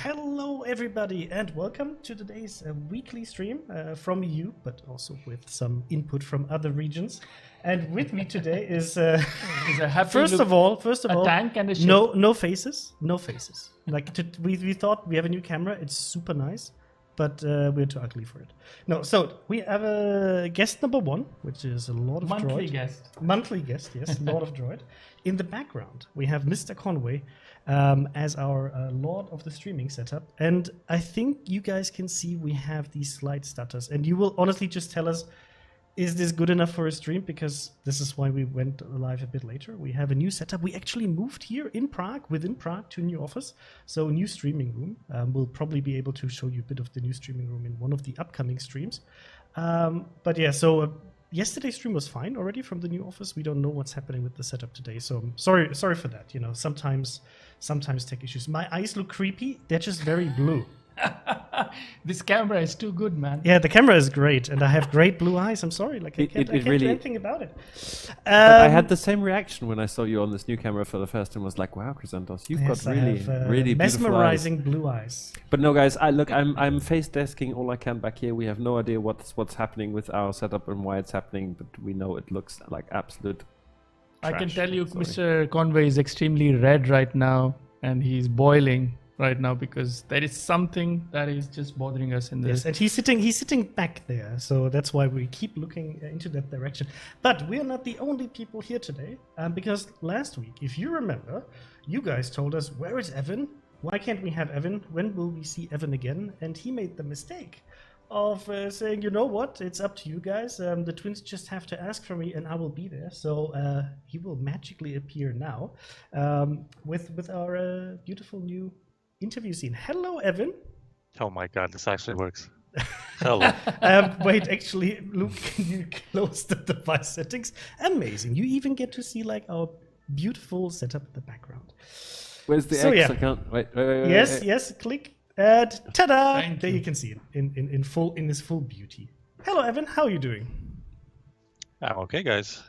Hello everybody and welcome to today's weekly stream from EU, but also with some input from other regions. And with me today is first of all, tank and a ship. no faces. Like we thought we have a new camera, it's super nice, but we're too ugly for it. No, so we have a guest number one, which is a Lordofdroid. Monthly guest, yes, Lordofdroid. In the background, we have Mr. Conway as our Lord of the streaming setup. And I think you guys can see we have these slight stutters. And you will honestly just tell us, is this good enough for a stream? Because this is why we went live a bit later. We have a new setup. We actually moved here in Prague, within Prague, to a new office. So new streaming room. We'll probably be able to show you a bit of the new streaming room in one of the upcoming streams. But yeah, so yesterday's stream was fine already from the new office. We don't know what's happening with the setup today. So I'm sorry for that. You know, sometimes tech issues. My eyes look creepy. They're just very blue. This camera is too good, man. Yeah, the camera is great, and I have great blue eyes. I'm sorry, like I can't really do anything about it. But I had the same reaction when I saw you on this new camera for the first time. I was like, "Wow, Crysantos, you've got really mesmerizing blue eyes." But no, guys, I'm face desking all I can back here. We have no idea what's happening with our setup and why it's happening, but we know it looks like absolute trash. I can tell you, Mr. Conway is extremely red right now, and he's boiling right now because there is something that is just bothering us in this. Yes, and he's sitting back there, so that's why we keep looking into that direction. But we are not the only people here today, because last week, if you remember, you guys told us, where is Ev1n? Why can't we have Ev1n? When will we see Ev1n again? And he made the mistake of saying, you know what, it's up to you guys. The twins just have to ask for me and I will be there. So he will magically appear now with our beautiful new interview scene. Hello, Ev1n. Oh my god, this actually works. Hello. Wait, actually, Luke, can you close the device settings? Amazing. You even get to see like our beautiful setup in the background. Where's the X? Yeah. I can't. Wait. Yes, click. Ta-da! There you can see it in its full beauty. Hello, Ev1n. How are you doing? I'm okay, guys.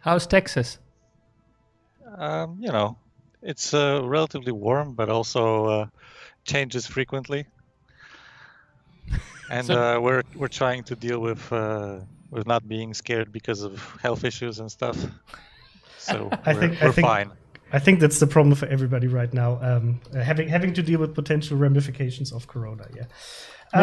How's Texas? You know, it's relatively warm, but also changes frequently. And we're trying to deal with not being scared because of health issues and stuff. So we're fine. I think that's the problem for everybody right now, having to deal with potential ramifications of Corona. Yeah.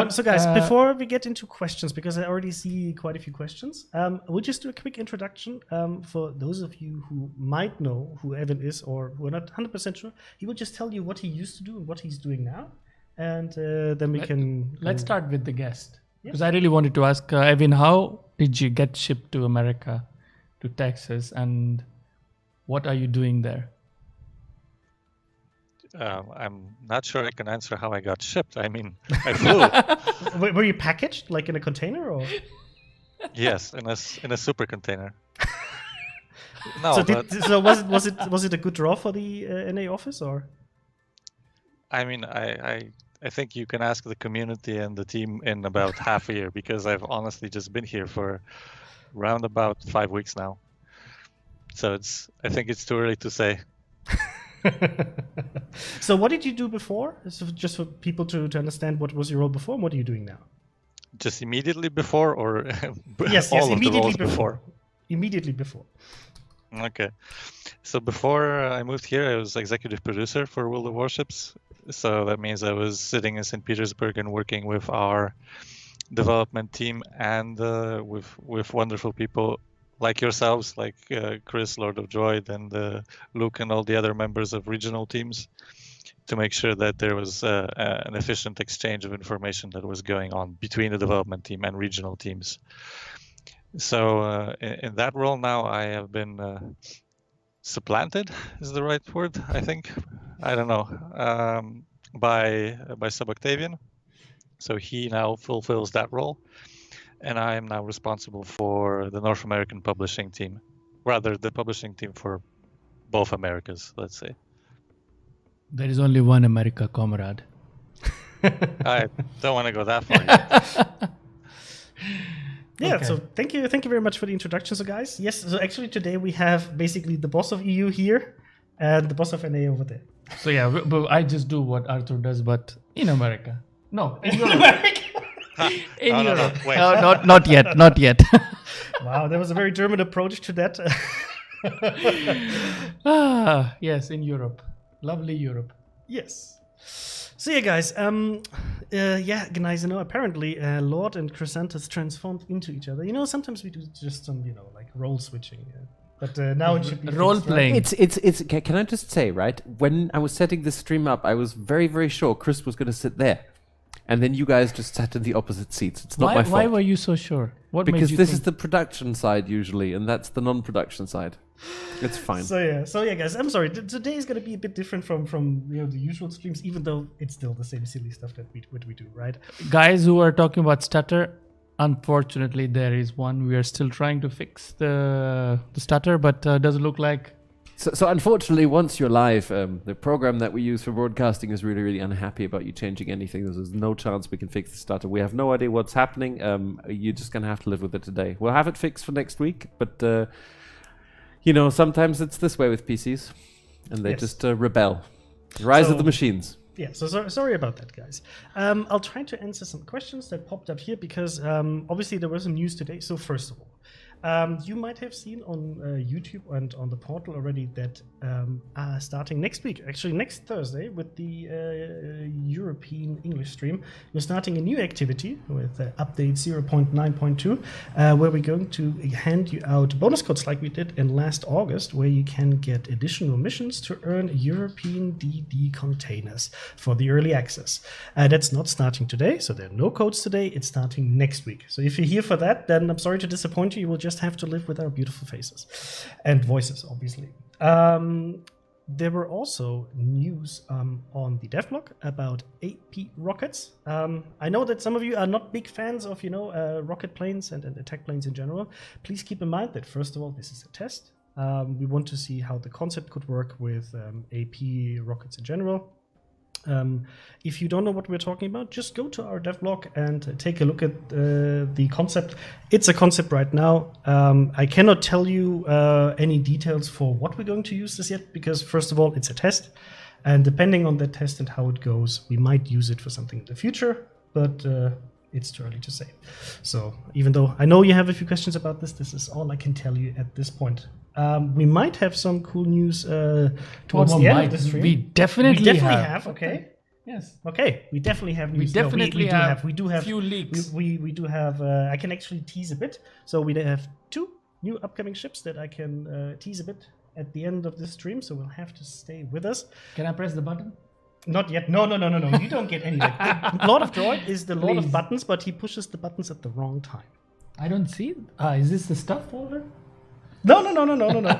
So, guys, before we get into questions, because I already see quite a few questions, we'll just do a quick introduction for those of you who might know who Ev1n is or who are not 100% sure. He will just tell you what he used to do and what he's doing now, and then we can. Let's start with the guest, because I really wanted to ask Ev1n, how did you get shipped to America, to Texas, and what are you doing there? I'm not sure I can answer how I got shipped. I mean, I flew. Were you packaged like in a container, or? Yes, in a super container. No, so was it a good draw for the NA office, or? I mean, I think you can ask the community and the team in about half a year, because I've honestly just been here for around about 5 weeks now. So I think it's too early to say. So what did you do before? So just for people to understand, what was your role before and what are you doing now? Just immediately before, or yes, immediately before? Immediately before. Okay. So before I moved here, I was executive producer for World of Warships. So that means I was sitting in St. Petersburg and working with our development team and with wonderful people like yourselves, like Chris, Lordofdroid, and Luke, and all the other members of regional teams, to make sure that there was an efficient exchange of information that was going on between the development team and regional teams. So in that role now, I have been supplanted, is the right word, I think. I don't know, by Sub-Octavian. So he now fulfills that role. And I am now responsible for the North American publishing team, rather the publishing team for both Americas, let's say. There is only one America, comrade. I don't want to go that far yet. Yeah, Okay. so thank you very much for the introduction, so guys. Yes, so actually today we have basically the boss of EU here, and the boss of NA over there. So yeah, but I just do what Arthur does, but in America. No, in Europe. In Europe. Wait. No, not yet. Not yet. Wow, there was a very German approach to that. Yes, in Europe. Lovely Europe. Yes. So yeah, guys. Guys, apparently Lord and Crysantos transformed into each other. Sometimes we do just some, like role switching. But now it should be role fixed, playing. right? It's. Can I just say, right? When I was setting this stream up, I was very, very sure Chris was going to sit there, and then you guys just sat in the opposite seats. It's not my fault. Why were you so sure? What Because made you this think? is the production side usually, and that's the non-production side. It's fine. So yeah, guys. I'm sorry. Today is going to be a bit different from the usual streams, even though it's still the same silly stuff that we do, right? Guys who are talking about stutter, unfortunately, there is one. We are still trying to fix the stutter, but doesn't look like. So unfortunately, once you're live, the program that we use for broadcasting is really, really unhappy about you changing anything. There's no chance we can fix the stutter. We have no idea what's happening. You're just going to have to live with it today. We'll have it fixed for next week, but sometimes it's this way with PCs, and they just rebel. Rise of the machines. Yeah, so sorry about that, guys. I'll try to answer some questions that popped up here because obviously there was some news today. So first of all, you might have seen on YouTube and on the portal already that starting next week, actually next Thursday with the European English stream, we're starting a new activity with update 0.9.2 where we're going to hand you out bonus codes like we did in last August, where you can get additional missions to earn European DD containers for the early access. That's not starting today, so there are no codes today. It's starting next week. So if you're here for that, then I'm sorry to disappoint you. You will just have to live with our beautiful faces and voices, obviously. There were also news on the devlog about AP rockets. I know that some of you are not big fans of rocket planes and attack planes in general. Please keep in mind that first of all, this is a test. We want to see how the concept could work with AP rockets in general. If you don't know what we're talking about, just go to our devlog and take a look at the concept. It's a concept right now. I cannot tell you any details for what we're going to use this yet, because first of all, it's a test. And depending on that test and how it goes, we might use it for something in the future, but it's too early to say. So even though I know you have a few questions about this, this is all I can tell you at this point. We might have some cool news towards the end of the stream. We definitely have. Okay. Yes. Okay. We definitely have news. We definitely have. We do have few leaks. We do have. I can actually tease a bit. So we have 2 new upcoming ships that I can tease a bit at the end of this stream. So we'll have to stay with us. Can I press the button? Not yet. No. You don't get any. Lordofdroid is the Lord of buttons, but he pushes the buttons at the wrong time. I don't see it. Is this the stuff folder? No.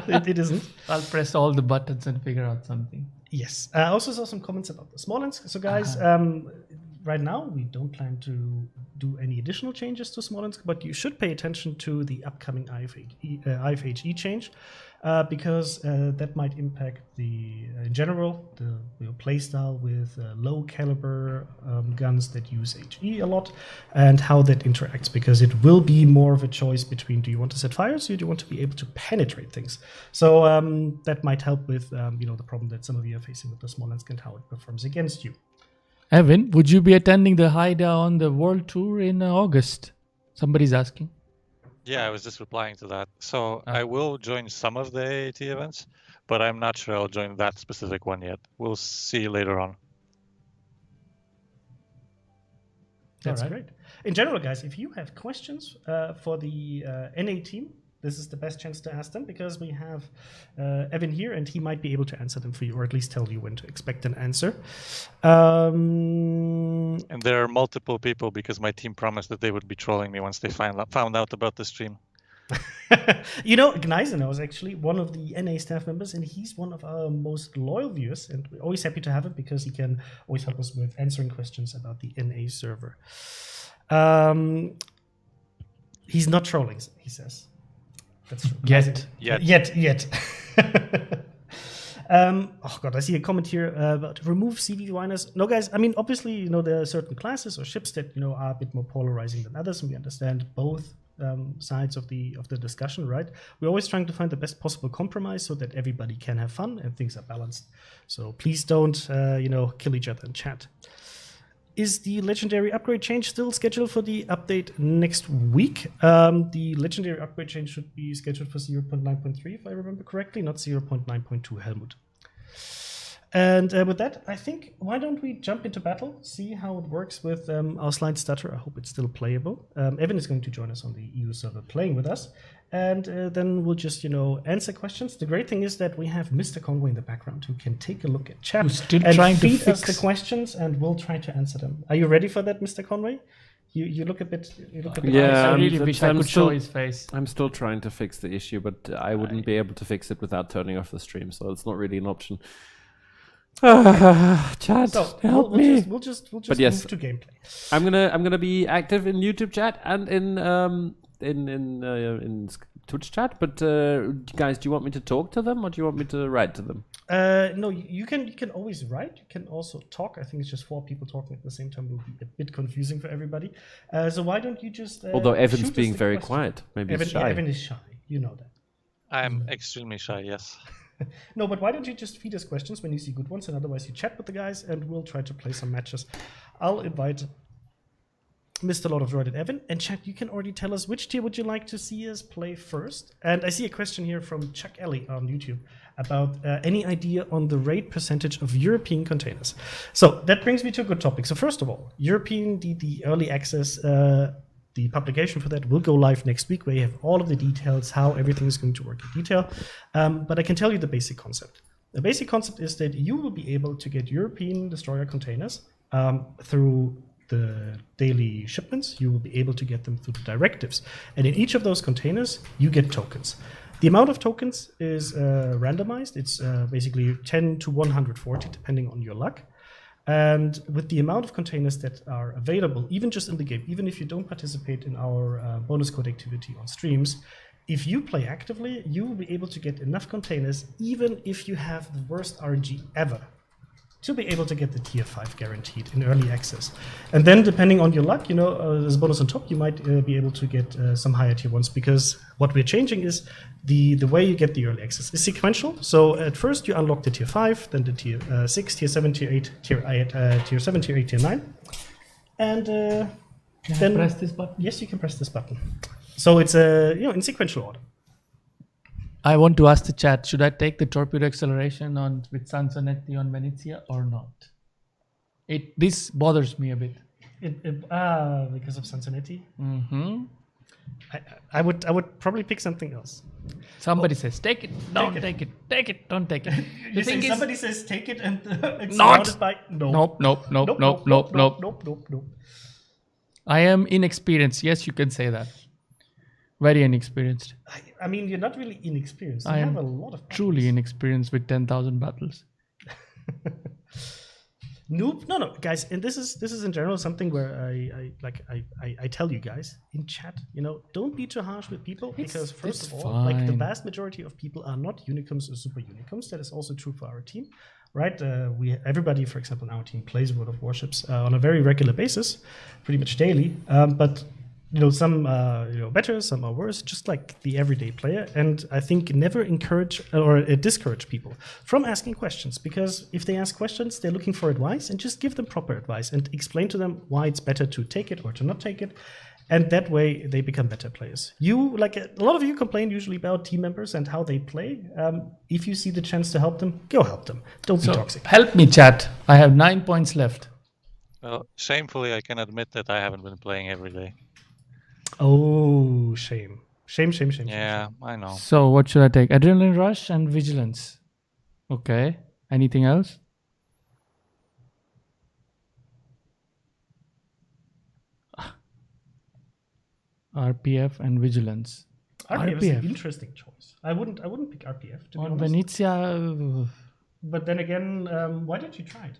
It isn't. I'll press all the buttons and figure out something. Yes. I also saw some comments about the Smolensk. So, guys, right now we don't plan to do any additional changes to Smolensk, but you should pay attention to the upcoming IFHE change because that might impact in general, the playstyle with low caliber guns that use HE a lot and how that interacts, because it will be more of a choice between do you want to set fires or do you want to be able to penetrate things. So that might help with the problem that some of you are facing with the Smolensk and how it performs against you. Evan, would you be attending the Haida on the World Tour in August? Somebody's asking. Yeah, I was just replying to that. So I will join some of the AAT events, but I'm not sure I'll join that specific one yet. We'll see later on. That's great. In general, guys, if you have questions for the NA team, this is the best chance to ask them, because we have Ev1n here and he might be able to answer them for you, or at least tell you when to expect an answer. And there are multiple people, because my team promised that they would be trolling me once they found out about the stream. Gneisen is actually one of the NA staff members, and he's one of our most loyal viewers, and we're always happy to have him because he can always help us with answering questions about the NA server. He's not trolling, he says. That's true. Yet. Oh god, I see a comment here about remove CV whiners. No, guys, I mean, obviously, there are certain classes or ships that, are a bit more polarizing than others, and we understand both sides of the discussion, right? We're always trying to find the best possible compromise so that everybody can have fun and things are balanced. So please don't, kill each other in chat. Is the legendary upgrade change still scheduled for the update next week? The legendary upgrade change should be scheduled for 0.9.3, if I remember correctly, not 0.9.2, Helmut. And with that, I think, why don't we jump into battle, see how it works with our slide stutter. I hope it's still playable. Ev1n is going to join us on the EU server playing with us. And then we'll just, answer questions. The great thing is that we have Mr. Conway in the background who can take a look at chat and feed us the questions, and we'll try to answer them. Are you ready for that, Mr. Conway? You look a bit. Yeah, I really wish I could show his face. I'm still trying to fix the issue, but I wouldn't be able to fix it without turning off the stream, so it's not really an option. Chat, so help me. We'll just but yes, move to gameplay. I'm gonna be active in YouTube chat and in Twitch chat. But guys, do you want me to talk to them or do you want me to write to them? No, you can always write. You can also talk. I think it's just 4 people talking at the same time will be a bit confusing for everybody. So why don't you just? Although Evan's being very quiet, maybe he's shy. Evan is shy. You know that. I'm extremely shy. Yes. No, but why don't you just feed us questions when you see good ones, and otherwise you chat with the guys, and we'll try to play some matches. I'll invite Mr. Lordofdroid and Ev1n, and chat, you can already tell us which tier would you like to see us play first. And I see a question here from Chuck Ellie on YouTube about any idea on the raid percentage of European containers. So that brings me to a good topic. So first of all, European, the early access, the publication for that will go live next week, where you have all of the details, how everything is going to work in detail. But I can tell you the basic concept. The basic concept is that you will be able to get European destroyer containers through the daily shipments. You will be able to get them through the directives. And in each of those containers, you get tokens. The amount of tokens is randomized. It's basically 10 to 140, depending on your luck. And with the amount of containers that are available, even just in the game, even if you don't participate in our bonus code activity on streams, if you play actively, you will be able to get enough containers, even if you have the worst RNG ever, to be able to get the tier 5 guaranteed in early access. And then depending on your luck, as a bonus on top, you might be able to get some higher tier 1s, because what we're changing is the way you get the early access is sequential. So at first you unlock the tier 5, then the tier 6, tier 7, tier 8, tier 7, tier 8, tier 9. And can I press this button? Yes, you can press this button. So it's in sequential order. I want to ask the chat, should I take the torpedo acceleration with Sansonetti on Venezia or not? This bothers me a bit. Because of Sansonetti? Mm-hmm. I would probably pick something else. Somebody says, take it, don't take it, take it, don't take it. Somebody says, take it, and it's not. surrounded by... Nope. I am inexperienced. Yes, you can say that. Very inexperienced. I mean, you're not really inexperienced. You I have am a lot of battles. Truly inexperienced with 10,000 battles. Noob? No, guys. And this is in general something where I tell you guys in chat, don't be too harsh with people, because first of all, the vast majority of people are not unicorns or super unicorns. That is also true for our team, right? Everybody, for example, in our team plays World of Warships on a very regular basis, pretty much daily. But some are better, some are worse, just like the everyday player. And I think never encourage or discourage people from asking questions, because if they ask questions, they're looking for advice, and just give them proper advice and explain to them why it's better to take it or to not take it. And that way they become better players. A lot of you complain usually about team members and how they play. If you see the chance to help them, go help them. Don't be toxic. Help me, chat. I have 9 points left. Well, shamefully, I can admit that I haven't been playing every day. Oh, shame. Shame. Yeah, I know. So what should I take? Adrenaline rush and vigilance. Okay. Anything else? RPF and vigilance. RPF is an interesting choice. I wouldn't pick RPF, to be honest. Venezia. But then again, why don't you try it?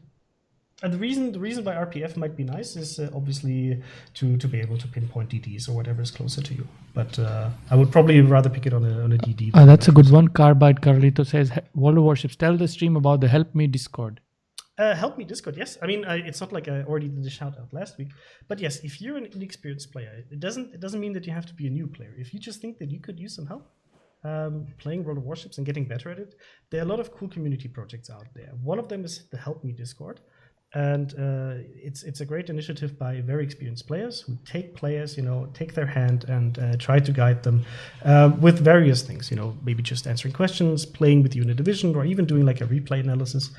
And the reason why RPF might be nice is obviously to be able to pinpoint DDs or whatever is closer to you. But I would probably rather pick it on a DD. That's a good one. Carbide Carlito says, World of Warships, tell the stream about the Help Me Discord. Help me Discord, yes. I mean, it's not like I already did a shout out last week, but yes, if you're an inexperienced player, it doesn't mean that you have to be a new player. If you just think that you could use some help playing World of Warships and getting better at it, there are a lot of cool community projects out there. One of them is the Help Me Discord. And it's a great initiative by very experienced players who take players, take their hand and try to guide them with various things, maybe just answering questions, playing with you in a division, or even doing like a replay analysis.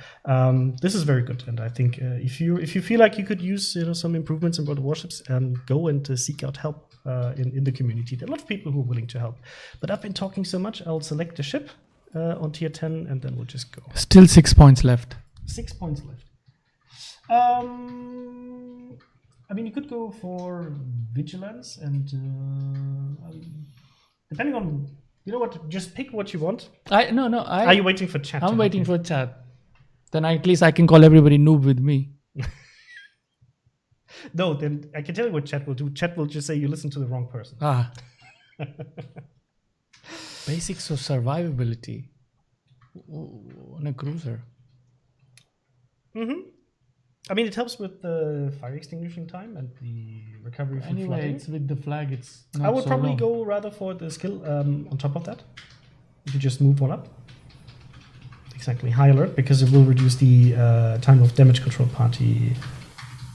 This is very good, and I think if you feel like you could use some improvements in World of Warships, go and seek out help in the community. There are a lot of people who are willing to help. But I've been talking so much, I'll select the ship on tier 10, and then we'll just go. Still 6 points left. 6 points left. I mean, you could go for vigilance, and depending on, what, just pick what you want. Are you waiting for chat? I'm waiting for chat. Then at least I can call everybody noob with me. No, then I can tell you what chat will do. Chat will just say you listen to the wrong person. Basics of survivability on a cruiser. Mm-hmm. I mean, it helps with the fire extinguishing time and the recovery from flooding. Anyway, it's with the flag. It's not I would so probably long. go rather for the skill on top of that. If you just move one up. Exactly, high alert, because it will reduce the time of damage control party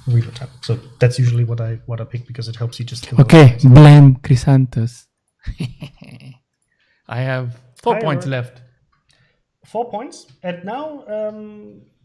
reload time. So that's usually what I pick, because it helps you just kill. Okay, blame Crysantos. I have 4 points left. 4 points, and now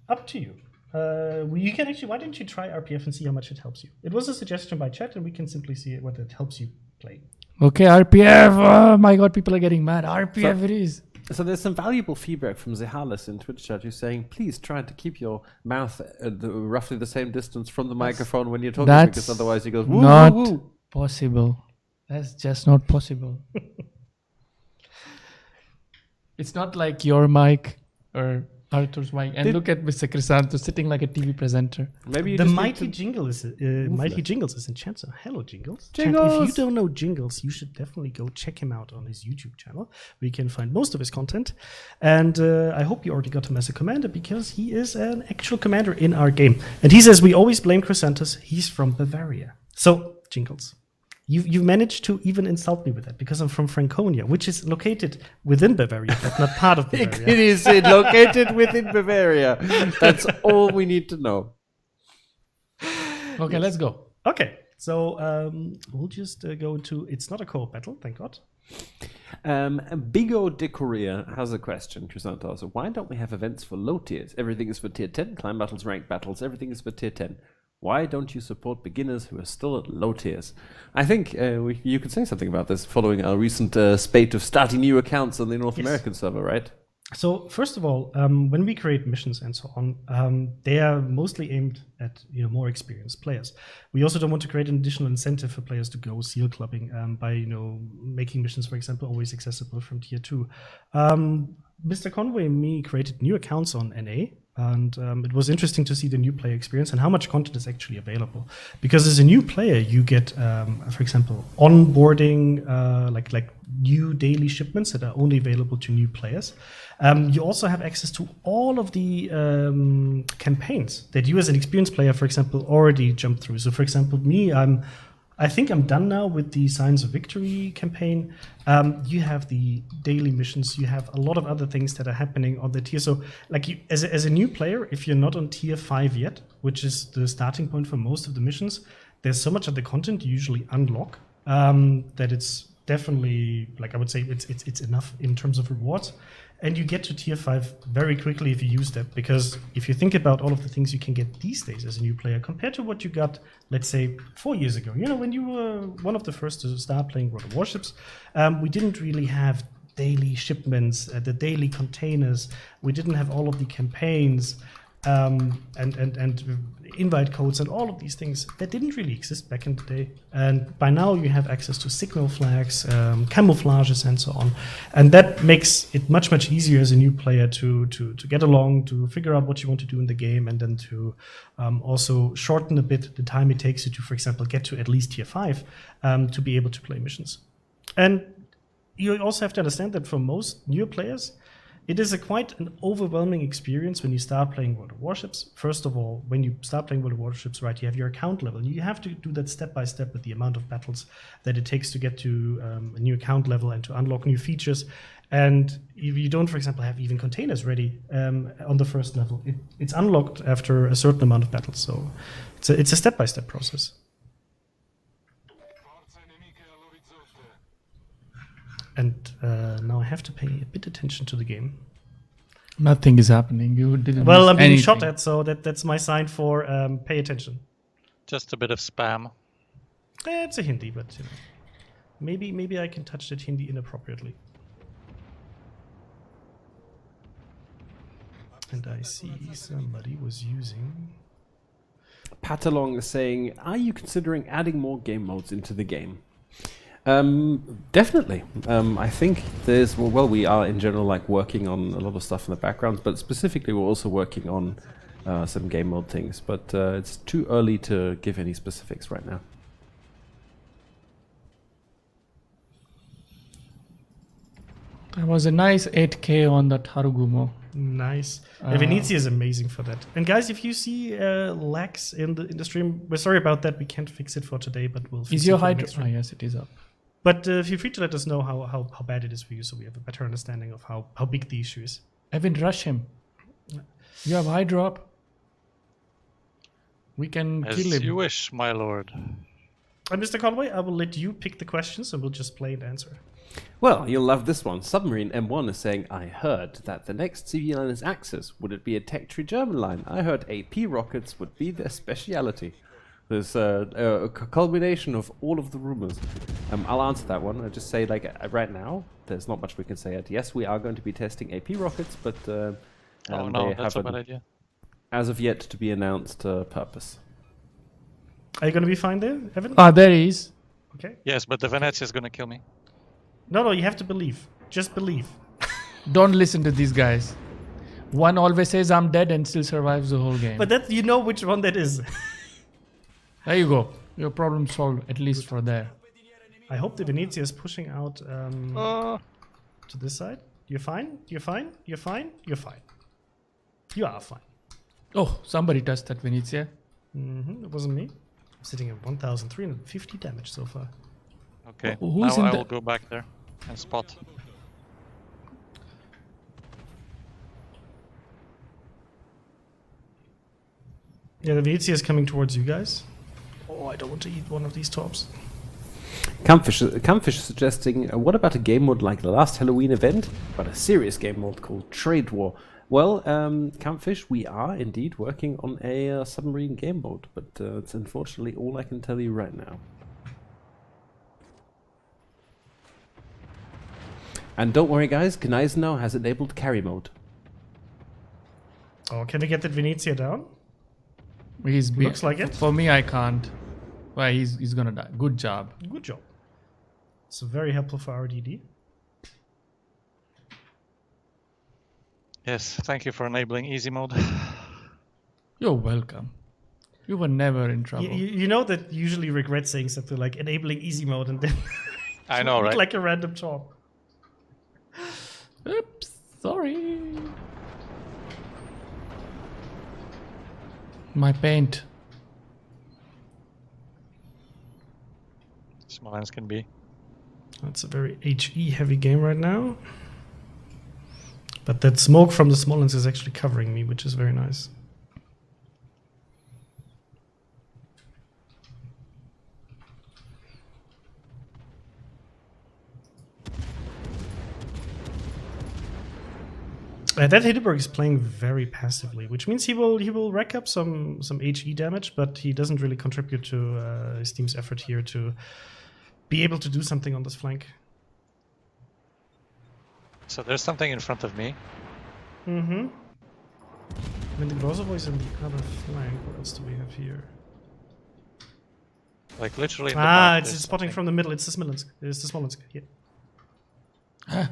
up to you. You can actually, why don't you try RPF and see how much it helps you? It was a suggestion by chat, and we can simply see what it helps you play. Okay, RPF. Oh my god, people are getting mad. RPF it is. So there's some valuable feedback from Zehalis in Twitch chat who's saying, please try to keep your mouth at roughly the same distance from the microphone when you're talking, because otherwise he goes, woo, not woo, woo. Possible. That's just not possible. It's not like your mic or Arthur's mic. And look at Mr. Crysantos sitting like a TV presenter. Maybe the Mighty Jingles is in chat. So hello, Jingles. Jingles. Chat, if you don't know Jingles, you should definitely go check him out on his YouTube channel, where you can find most of his content. And I hope you already got him as a commander, because he is an actual commander in our game. And he says we always blame Crysantos. He's from Bavaria. So Jingles, you managed to even insult me with that, because I'm from Franconia, which is located within Bavaria, but not part of Bavaria. It is located within Bavaria. That's all we need to know. Okay, let's go. Okay, so we'll just go to, it's not a co-op battle, thank God. Bigo de Korea has a question, Crysantos. Why don't we have events for low tiers? Everything is for tier 10, climb battles, rank battles, everything is for tier 10. Why don't you support beginners who are still at low tiers? I think you could say something about this following our recent spate of starting new accounts on the North American server, right? So first of all, when we create missions and so on, they are mostly aimed at more experienced players. We also don't want to create an additional incentive for players to go seal clubbing by making missions, for example, always accessible from tier 2. Mr. Conway and me created new accounts on NA. And it was interesting to see the new player experience and how much content is actually available. Because as a new player, you get, for example, onboarding, like new daily shipments that are only available to new players. You also have access to all of the campaigns that you as an experienced player, for example, already jumped through. So for example, me, I think I'm done now with the Signs of Victory campaign. You have the daily missions. You have a lot of other things that are happening on the tier. So, like, as a new player, if you're not on tier 5 yet, which is the starting point for most of the missions, there's so much of the content you usually unlock that it's definitely, like, I would say it's enough in terms of rewards. And you get to tier 5 very quickly if you use that, because if you think about all of the things you can get these days as a new player compared to what you got, let's say, 4 years ago, when you were one of the first to start playing World of Warships, we didn't really have daily shipments, the daily containers. We didn't have all of the campaigns and invite codes and all of these things that didn't really exist back in the day. And by now you have access to signal flags, camouflages, and so on. And that makes it much, much easier as a new player to get along, to figure out what you want to do in the game, and then to also shorten a bit the time it takes you to, for example, get to at least tier 5 to be able to play missions. And you also have to understand that for most new players, It is quite an overwhelming experience when you start playing World of Warships. First of all, when you start playing World of Warships, right, you have your account level. You have to do that step by step with the amount of battles that it takes to get to a new account level and to unlock new features. And if you don't, for example, have even containers ready on the first level, it's unlocked after a certain amount of battles. So it's a step by step process. And now I have to pay a bit attention to the game. Nothing is happening. You didn't. Well, miss I'm being anything. shot at, so that's my sign for pay attention. Just a bit of spam. It's a Hindi, but you know, maybe I can touch that Hindi inappropriately. And I see somebody was using. Patalong is saying, are you considering adding more game modes into the game? Definitely. I think there's, well, we are in general like working on a lot of stuff in the background, but specifically we're also working on some game mode things, but it's too early to give any specifics right now. There was a nice 8K on that Harugumo. Nice. Venezia is amazing for that. And guys, if you see lags in the stream, we're sorry about that. We can't fix it for today, but we'll fix Is it your for the hydro? next stream. Yes, it is up. But feel free to let us know how bad it is for you, so we have a better understanding of how big the issue is. Ev1n, rush him. You have hydro up. We can As kill him. you wish, my lord. And Mr. Conway, I will let you pick the questions, and we'll just play and answer. Well, you'll love this one. Submarine M1 is saying, I heard that the next CV line is Axis. Would it be a tech tree German line? I heard AP rockets would be their speciality. There's a culmination of all of the rumors. I'll answer that one. I'll just say, like, right now, there's not much we can say yet. Yes, we are going to be testing AP rockets, but Oh no, they that's a have bad idea. as of yet to be announced purpose. Are you going to be fine there, Evan? Ah, there he is. Okay. Yes, but the Venezia is gonna kill me. No, you have to believe. Just believe. Don't listen to these guys. One always says I'm dead and still survives the whole game. But that you know which one that is. There you go. Your problem solved, at least for there. I hope the Venezia is pushing out to this side. You're fine? You're fine? You're fine? You're fine. You are fine. Oh, somebody touched that Venezia. It wasn't me. I'm sitting at 1,350 damage so far. Okay, Who's now in I the- will go back there and spot. Yeah, the Venezia is coming towards you guys. Oh, I don't want to eat one of these tops. Campfish is suggesting, what about a game mode like the last Halloween event, but a serious game mode called Trade War? Well, Campfish, we are indeed working on a submarine game mode, but it's unfortunately all I can tell you right now. And don't worry guys, Gneisenau has enabled carry mode. Oh, can we get that Venezia down? Looks like it. For me, I can't. Well, he's gonna die. Good job. Good job. So very helpful for RDD. Yes, thank you for enabling easy mode. You're welcome. You were never in trouble. You know that you usually regret saying something like enabling easy mode and then I know, right? like a random talk. Oops, sorry. My paint. Smolensk can be. That's a very HE heavy game right now. But that smoke from the Smolensk is actually covering me, which is very nice. That Hindenburg is playing very passively, which means he will rack up some HE damage, but he doesn't really contribute to his team's effort here to be able to do something on this flank. So there's something in front of me. Mm-hmm. When the Grozovo is on the other flank, what else do we have here? Like literally in the back, it's there's spotting something. from the middle. It's the Smolensk. It's the Smolensk. Yeah. Huh.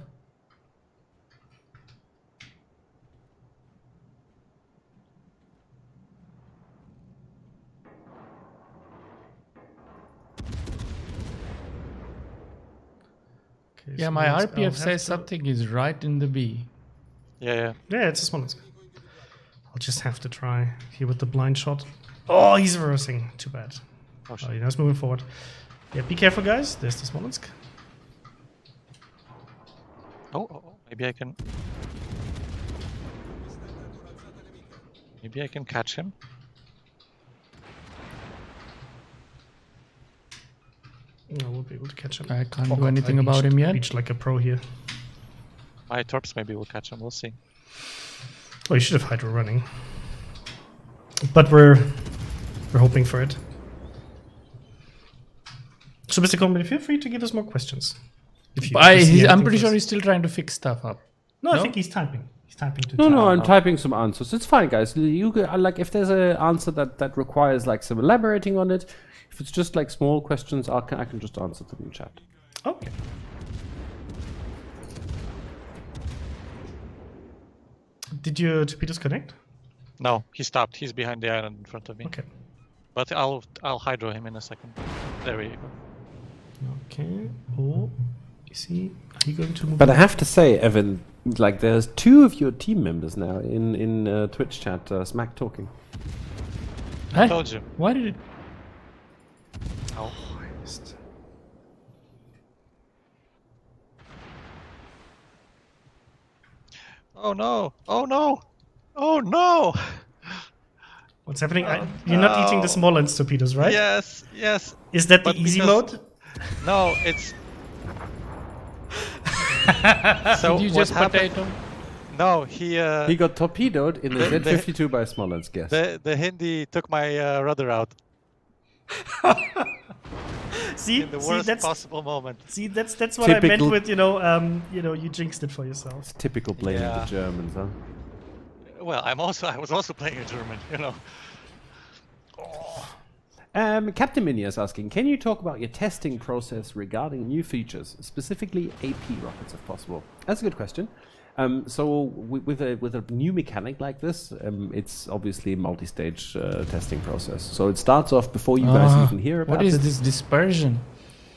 Okay, Yeah, my Smolensk, I'll RPF have says to- something is right in the B. Yeah. Yeah, it's a Smolensk. I'll just have to try here with the blind shot. Oh, he's reversing. Too bad. Oh, shit. Oh, he's moving forward. Yeah, be careful, guys. There's the Smolensk. Oh, maybe I can. Maybe I can catch him. No, we'll be able to catch him. I can't do anything about him yet. Reached like a pro here. My torps maybe will catch him. We'll see. Oh, you should have Hydra running. But we're hoping for it. So, Mr. Coleman, feel free to give us more questions. I'm pretty sure he's still trying to fix stuff up. No, I think he's typing. He's typing to. No, I'm typing some answers. It's fine, guys. You like if there's an answer that requires like some elaborating on it. If it's just like small questions, I can just answer them in chat. Okay. Did your torpedoes connect? No, he stopped. He's behind the island in front of me. Okay. But I'll hydro him in a second. There we go. Okay. Oh, is he? Are you going to move? But I have to say, Evan, like there's 2 of your team members now in Twitch chat, smack talking. I told you. Why did it? Oh. Oh no! Oh no! Oh no! What's happening? You're not eating the Smolensk torpedoes, right? Yes. Is that the easy mode? No, it's. So Did you what just happened? potato? No, he got torpedoed in the Z-52 by Smolensk, yes. the Hindi took my rudder out See, in the worst that's possible moment. See, that's what I meant Typical- with you jinxed it for yourself. It's typical blaming Yeah. the Germans, huh? Well, I was also playing a German, you know. Captain Minia is asking, can you talk about your testing process regarding new features, specifically AP rockets if possible? That's a good question. So with a new mechanic like this, it's obviously a multi-stage testing process. So it starts off before you guys even hear about it. What is this dispersion?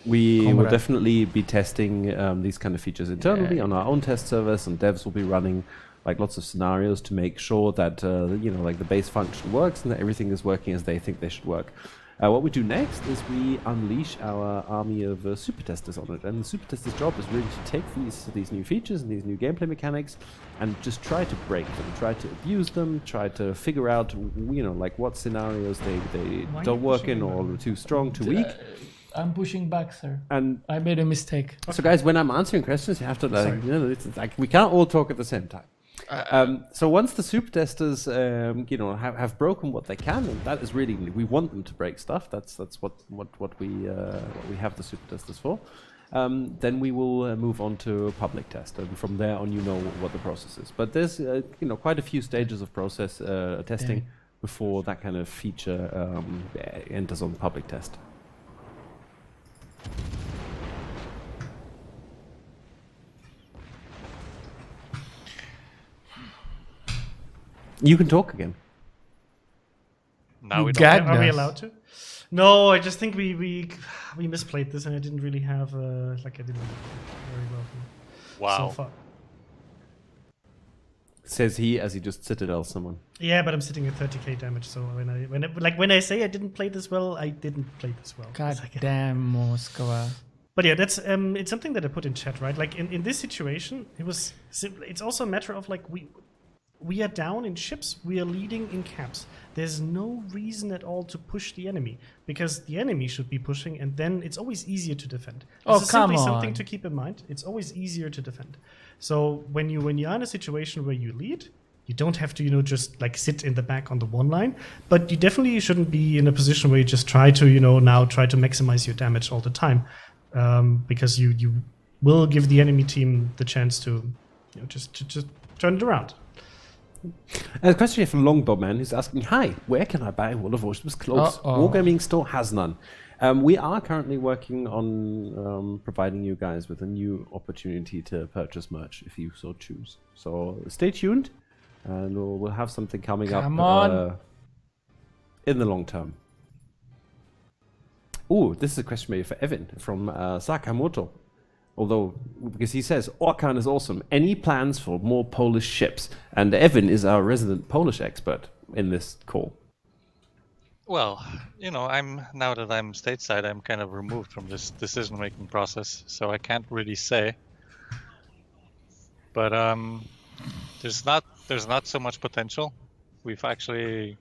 We will Comrade. definitely be testing these kind of features internally on our own test servers, and devs will be running like lots of scenarios to make sure that like the base function works and that everything is working as they think they should work. What we do next is we unleash our army of super testers on it, and the super testers' job is really to take these new features and these new gameplay mechanics and just try to break them, try to abuse them, try to figure out like what scenarios they don't work in or are too strong, too weak. I'm pushing back, sir. And I made a mistake. so, guys, when I'm answering questions, you have to it's like we can't all talk at the same time. So once the super testers, have broken what they can, and that is really we want them to break stuff. That's what we have the super testers for. Then we will move on to public test, and from there on, what the process is. But there's quite a few stages of process testing before that kind of feature enters on public test. You can talk again. Now we gagged Are we us. allowed to? No, I just think we misplayed this, and I didn't really have I didn't very well Wow. so far. Says he as he just citadel someone. Yeah, but I'm sitting at 30k damage, so when I say I didn't play this well, I didn't play this well. God It's like- damn Moscow. But yeah, that's it's something that I put in chat, right? Like in this situation, it's also a matter of like we are down in ships, we are leading in caps. There's no reason at all to push the enemy, because the enemy should be pushing, and then it's always easier to defend. Oh, This is come simply on. something to keep in mind. It's always easier to defend. So when you are in a situation where you lead, you don't have to just like sit in the back on the one line, but you definitely shouldn't be in a position where you just try to now try to maximize your damage all the time, because you will give the enemy team the chance to just turn it around. A question here from Longbowman who's asking, hi, where can I buy World of Warships clothes? Uh-oh. Wargaming Store has none. We are currently working on providing you guys with a new opportunity to purchase merch if you so choose. So stay tuned, and we'll have something coming Come up on. in the long term. Ooh, this is a question maybe for Ev1n from Sakamoto. Although, because he says, Orkan is awesome. Any plans for more Polish ships? And Ev1n is our resident Polish expert in this call. Well, now that I'm stateside, I'm kind of removed from this decision-making process, so I can't really say. But there's not so much potential. We've actually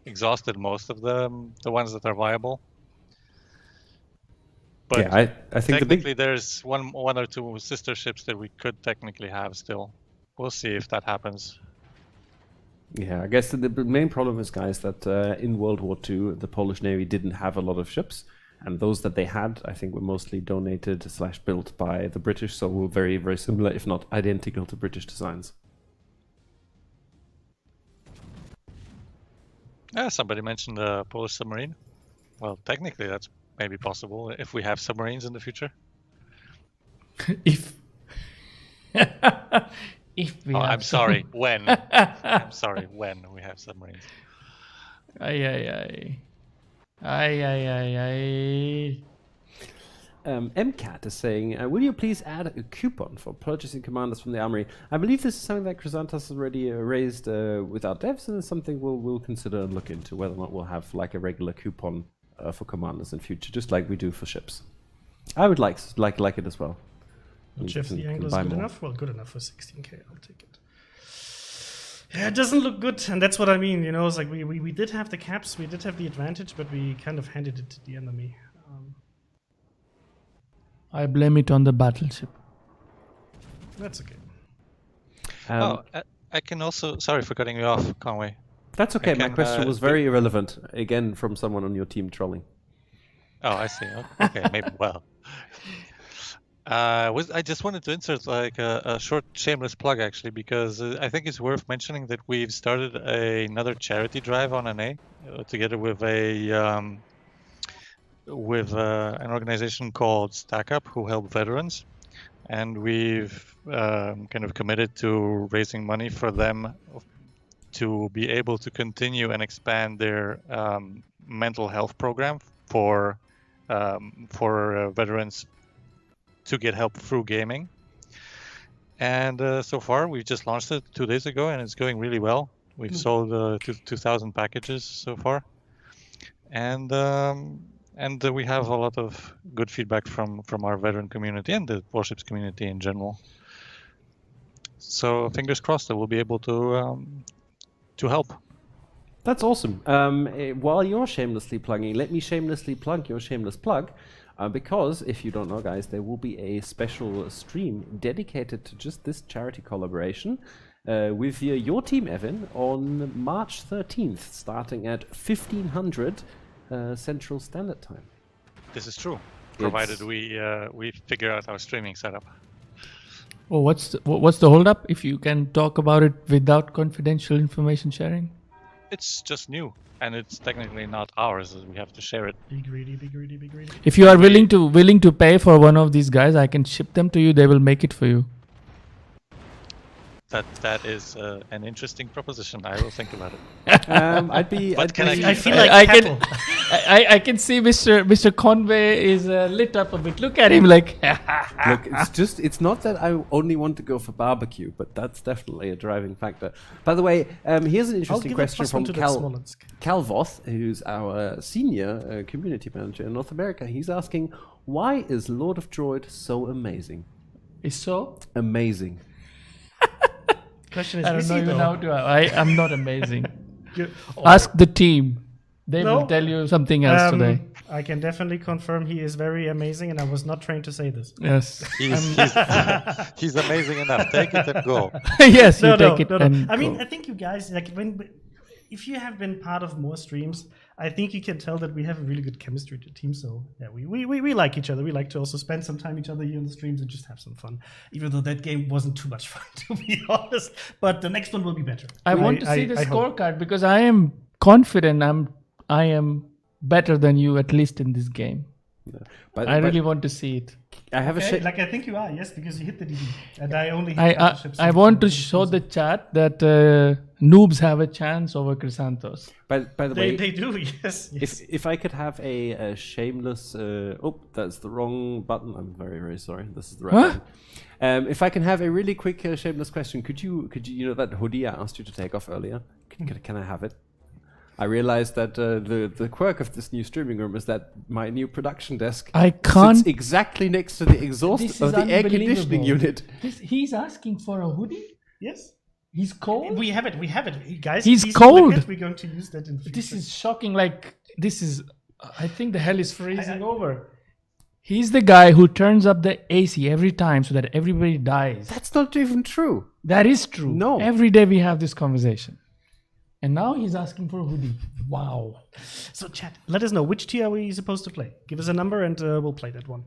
exhausted most of the ones that are viable. But yeah, I think technically there's one or two sister ships that we could technically have still. We'll see if that happens. Yeah, I guess the main problem is, guys, that in World War II, the Polish Navy didn't have a lot of ships. And those that they had, I think, were mostly donated / built by the British, so were very, very similar, if not identical to British designs. Somebody mentioned the Polish submarine. Well, technically that's maybe possible if we have submarines in the future. If we have I'm sorry, when. I'm sorry, when we have submarines. Aye. MCAT is saying, will you please add a coupon for purchasing commanders from the armory? I believe this is something that Crysantos has already raised with our devs, and it's something we'll consider and look into whether or not we'll have like a regular coupon for commanders in future, just like we do for ships. I would like it as well. Which if the angle is good enough? Well, good enough for 16k, I'll take it. Yeah, it doesn't look good, and that's what I mean, it's like we did have the caps, we did have the advantage, but we kind of handed it to the enemy. I blame it on the battleship. That's okay. I can also, sorry for cutting you off, Conway. That's okay, my question was very irrelevant, again, from someone on your team trolling. Oh, I see. Okay, maybe, well. I just wanted to insert like a short shameless plug, actually, because I think it's worth mentioning that we've started another charity drive on NA together with an organization called Stack Up, who help veterans, and we've kind of committed to raising money for them to be able to continue and expand their mental health program for veterans to get help through gaming. And so far we've just launched it 2 days ago, and it's going really well. We've sold 2,000 packages so far, and we have a lot of good feedback from our veteran community and the warships community in general. So fingers crossed that we'll be able to help. That's awesome. While you're shamelessly plugging, let me shamelessly plug your shameless plug. Because, if you don't know, guys, there will be a special stream dedicated to just this charity collaboration with your team, Ev1n, on March 13th, starting at 1500 Central Standard Time. This is true, provided we figure out our streaming setup. Well, what's the holdup? If you can talk about it without confidential information sharing? It's just new, and it's technically not ours. We have to share it. Be greedy, be greedy, be greedy. If you are willing to pay for one of these guys, I can ship them to you. They will make it for you. That is an interesting proposition. I will think about it. I feel like I can see Mr. Conway is lit up a bit. Look at him like. Look, it's not that I only want to go for barbecue, but that's definitely a driving factor. By the way, here's an interesting question from Calvoth, who's our senior community manager in North America. He's asking, why is Lordofdroid so amazing? Is so amazing? Question is, I don't know even how to. I'm not amazing. Oh. Ask the team. They will tell you something else today. I can definitely confirm he is very amazing, and I was not trained to say this. Yes. He's amazing enough. Take it and go. Yes, take it and I mean, I think you guys, like, if you have been part of more streams, I think you can tell that we have a really good chemistry to the team. So yeah, we like each other. We like to also spend some time each other here on the streams and just have some fun. Even though that game wasn't too much fun, to be honest. But the next one will be better. I want to see the scorecard because I am confident I am better than you, at least in this game. I really want to see it. I have a like I think you are, yes, because you hit the DD, and I only. I want to show the chat that noobs have a chance over Crysantos. By the way, they do, yes. If I could have a shameless, that's the wrong button. I'm very, very sorry. This is the right button. If I can have a really quick shameless question, could you that hoodie I asked you to take off earlier? Can I have it? I realized that the quirk of this new streaming room is that my new production desk sits exactly next to the exhaust of the air conditioning unit. He's asking for a hoodie? Yes. He's cold? We have it, guys. He's cold. We're going to use that in the future. This is shocking. I think the hell is freezing over. He's the guy who turns up the AC every time so that everybody dies. That's not even true. That is true. No. Every day we have this conversation. And now he's asking for a hoodie. Wow. So chat, let us know, which tier are we supposed to play? Give us a number and we'll play that one.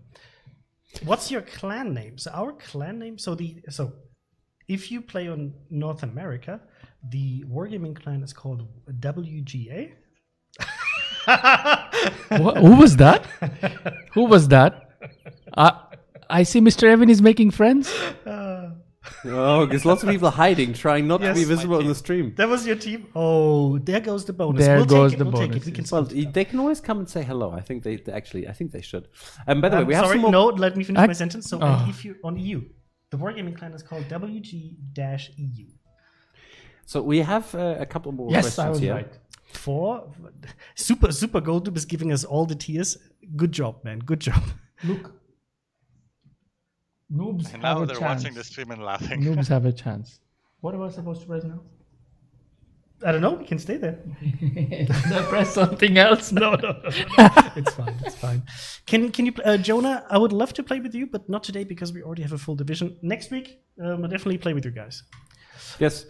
What's your clan name? So our clan name, so if you play on North America, the Wargaming clan is called WGA. Who was that? Who was that? I see Mr. Ev1n is making friends. There's lots of people hiding, trying not to be visible on the stream. That was your team? Oh, there goes the bonus. There we'll goes take the it. bonus. We can they can always come and say hello. I think they should. By the way, we have some more... No, let me finish my sentence. So if you're on EU, the Wargaming clan is called WG-EU. So we have a couple more yes, questions I was here. right. Super Goldtube is giving us all the tiers. Good job, man. Good job. Look. Noobs and have now a they're chance. watching the stream and laughing. Noobs have a chance. What am I supposed to press now? I don't know. We can stay there. Did I press something else? No. It's fine. It's fine. Can you, Jonah? I would love to play with you, but not today because we already have a full division. Next week, we'll definitely play with you guys. Yes.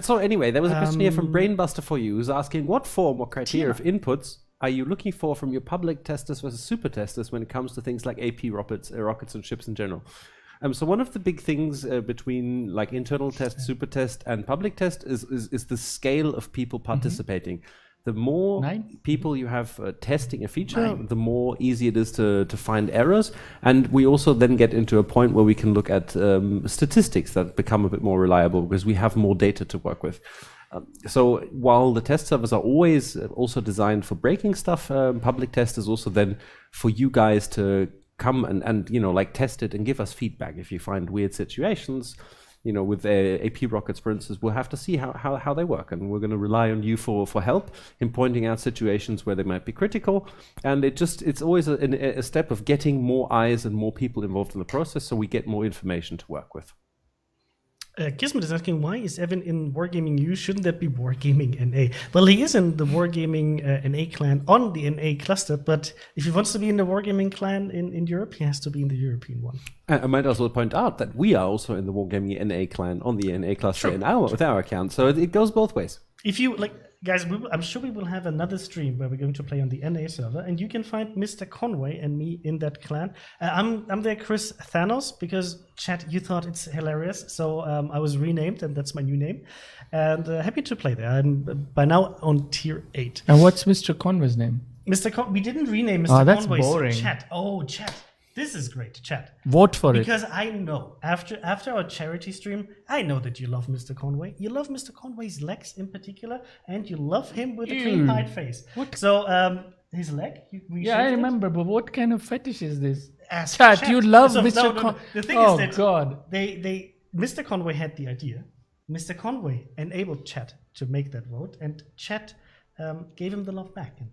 So anyway, there was a question here from Brainbuster for you, who's asking, what form or criteria of inputs are you looking for from your public testers versus super testers when it comes to things like AP rockets and ships in general? So one of the big things between like internal test, super test, and public test is the scale of people participating. The more people you have testing a feature, the more easy it is to find errors. And we also then get into a point where we can look at statistics that become a bit more reliable because we have more data to work with. So while the test servers are always also designed for breaking stuff, public test is also then for you guys to come and like test it and give us feedback if you find weird situations. With AP rockets, for instance, we'll have to see how they work, and we're going to rely on you for help in pointing out situations where they might be critical. And it's always a step of getting more eyes and more people involved in the process, so we get more information to work with. Kismet is asking, why is Ev1n in Wargaming U? Shouldn't that be Wargaming NA? Well, he is in the Wargaming NA clan on the NA cluster, but if he wants to be in the Wargaming clan in Europe, he has to be in the European one. I might also point out that we are also in the Wargaming NA clan on the NA cluster with our account, so it goes both ways. If you like, guys, I'm sure we will have another stream where we're going to play on the NA server, and you can find Mr. Conway and me in that clan. I'm there, Crysantos, because chat, you thought it's hilarious, so I was renamed, and that's my new name. And happy to play there. I'm by now on tier 8. And what's Mr. Conway's name? We didn't rename Mr. Conway. That's boring. So chat. This is great, chat. Vote for because I know, after our charity stream, I know that you love Mr. Conway. You love Mr. Conway's legs in particular, and you love him with a clean hide face. What? So, his leg? I remember, but what kind of fetish is this? Chat, you love Mr. Conway. The thing is that Mr. Conway had the idea. Mr. Conway enabled chat to make that vote, and chat gave him the love back. And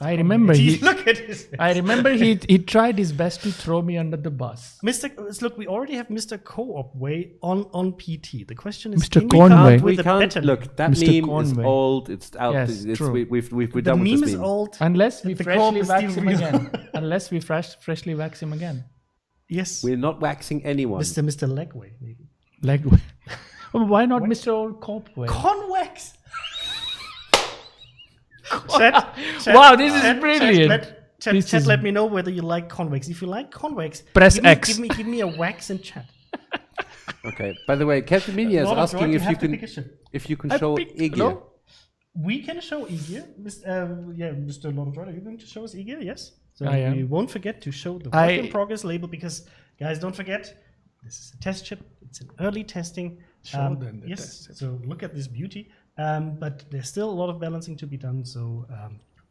I remember look at his face. I remember he tried his best to throw me under the bus. Look, we already have Mr. Co-op Way on PT. The question is, Mr. Conway. We can't look. That Mr. meme Conway. is old. It's out. Yes, true. We've done with this meme. The meme is meme. old. Unless we freshly wax him again. Unless we freshly wax him again. Yes. We're not waxing anyone. Mr. Legway, maybe. Legway. Why not Mr. Old Copway? Convex. Wow, this is brilliant. Chat, let me know whether you like convex. If you like convex, press X. Give me a wax in chat. Okay. By the way, Captain Media is asking if you can show Igir. We can show Igir. Mr. Lordofdroid, are you going to show us Igir? Yes. So we won't forget to show the work in progress label because, guys, don't forget, this is a test chip. It's in early testing. Show them the yes, test chip. so look at this beauty. But there's still a lot of balancing to be done. So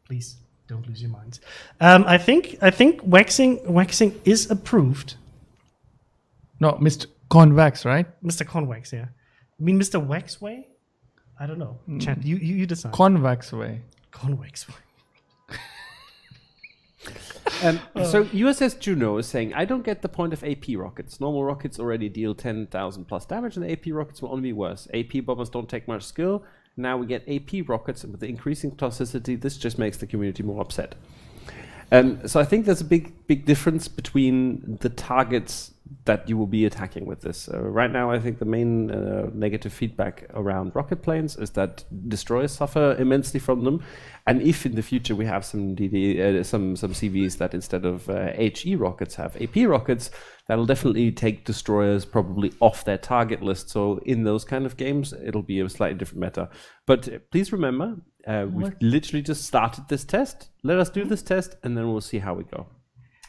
please don't lose your minds. I think waxing is approved. No, Mr. Convex, right? Mr. Convex, yeah. I mean, Mr. Waxway? I don't know. Chat, you decide. Convex way. Convex way. So USS Juno is saying, I don't get the point of AP rockets. Normal rockets already deal 10,000 plus damage, and the AP rockets will only be worse. AP bombers don't take much skill. Now we get AP rockets, and with the increasing toxicity, this just makes the community more upset. So I think there's a big difference between the targets that you will be attacking with this. Right now, I think the main negative feedback around rocket planes is that destroyers suffer immensely from them. And if in the future we have some CVs that instead of HE rockets have AP rockets, that'll definitely take destroyers probably off their target list. So in those kind of games, it'll be a slightly different meta. But please remember, we've literally just started this test. Let us do this test, and then we'll see how we go.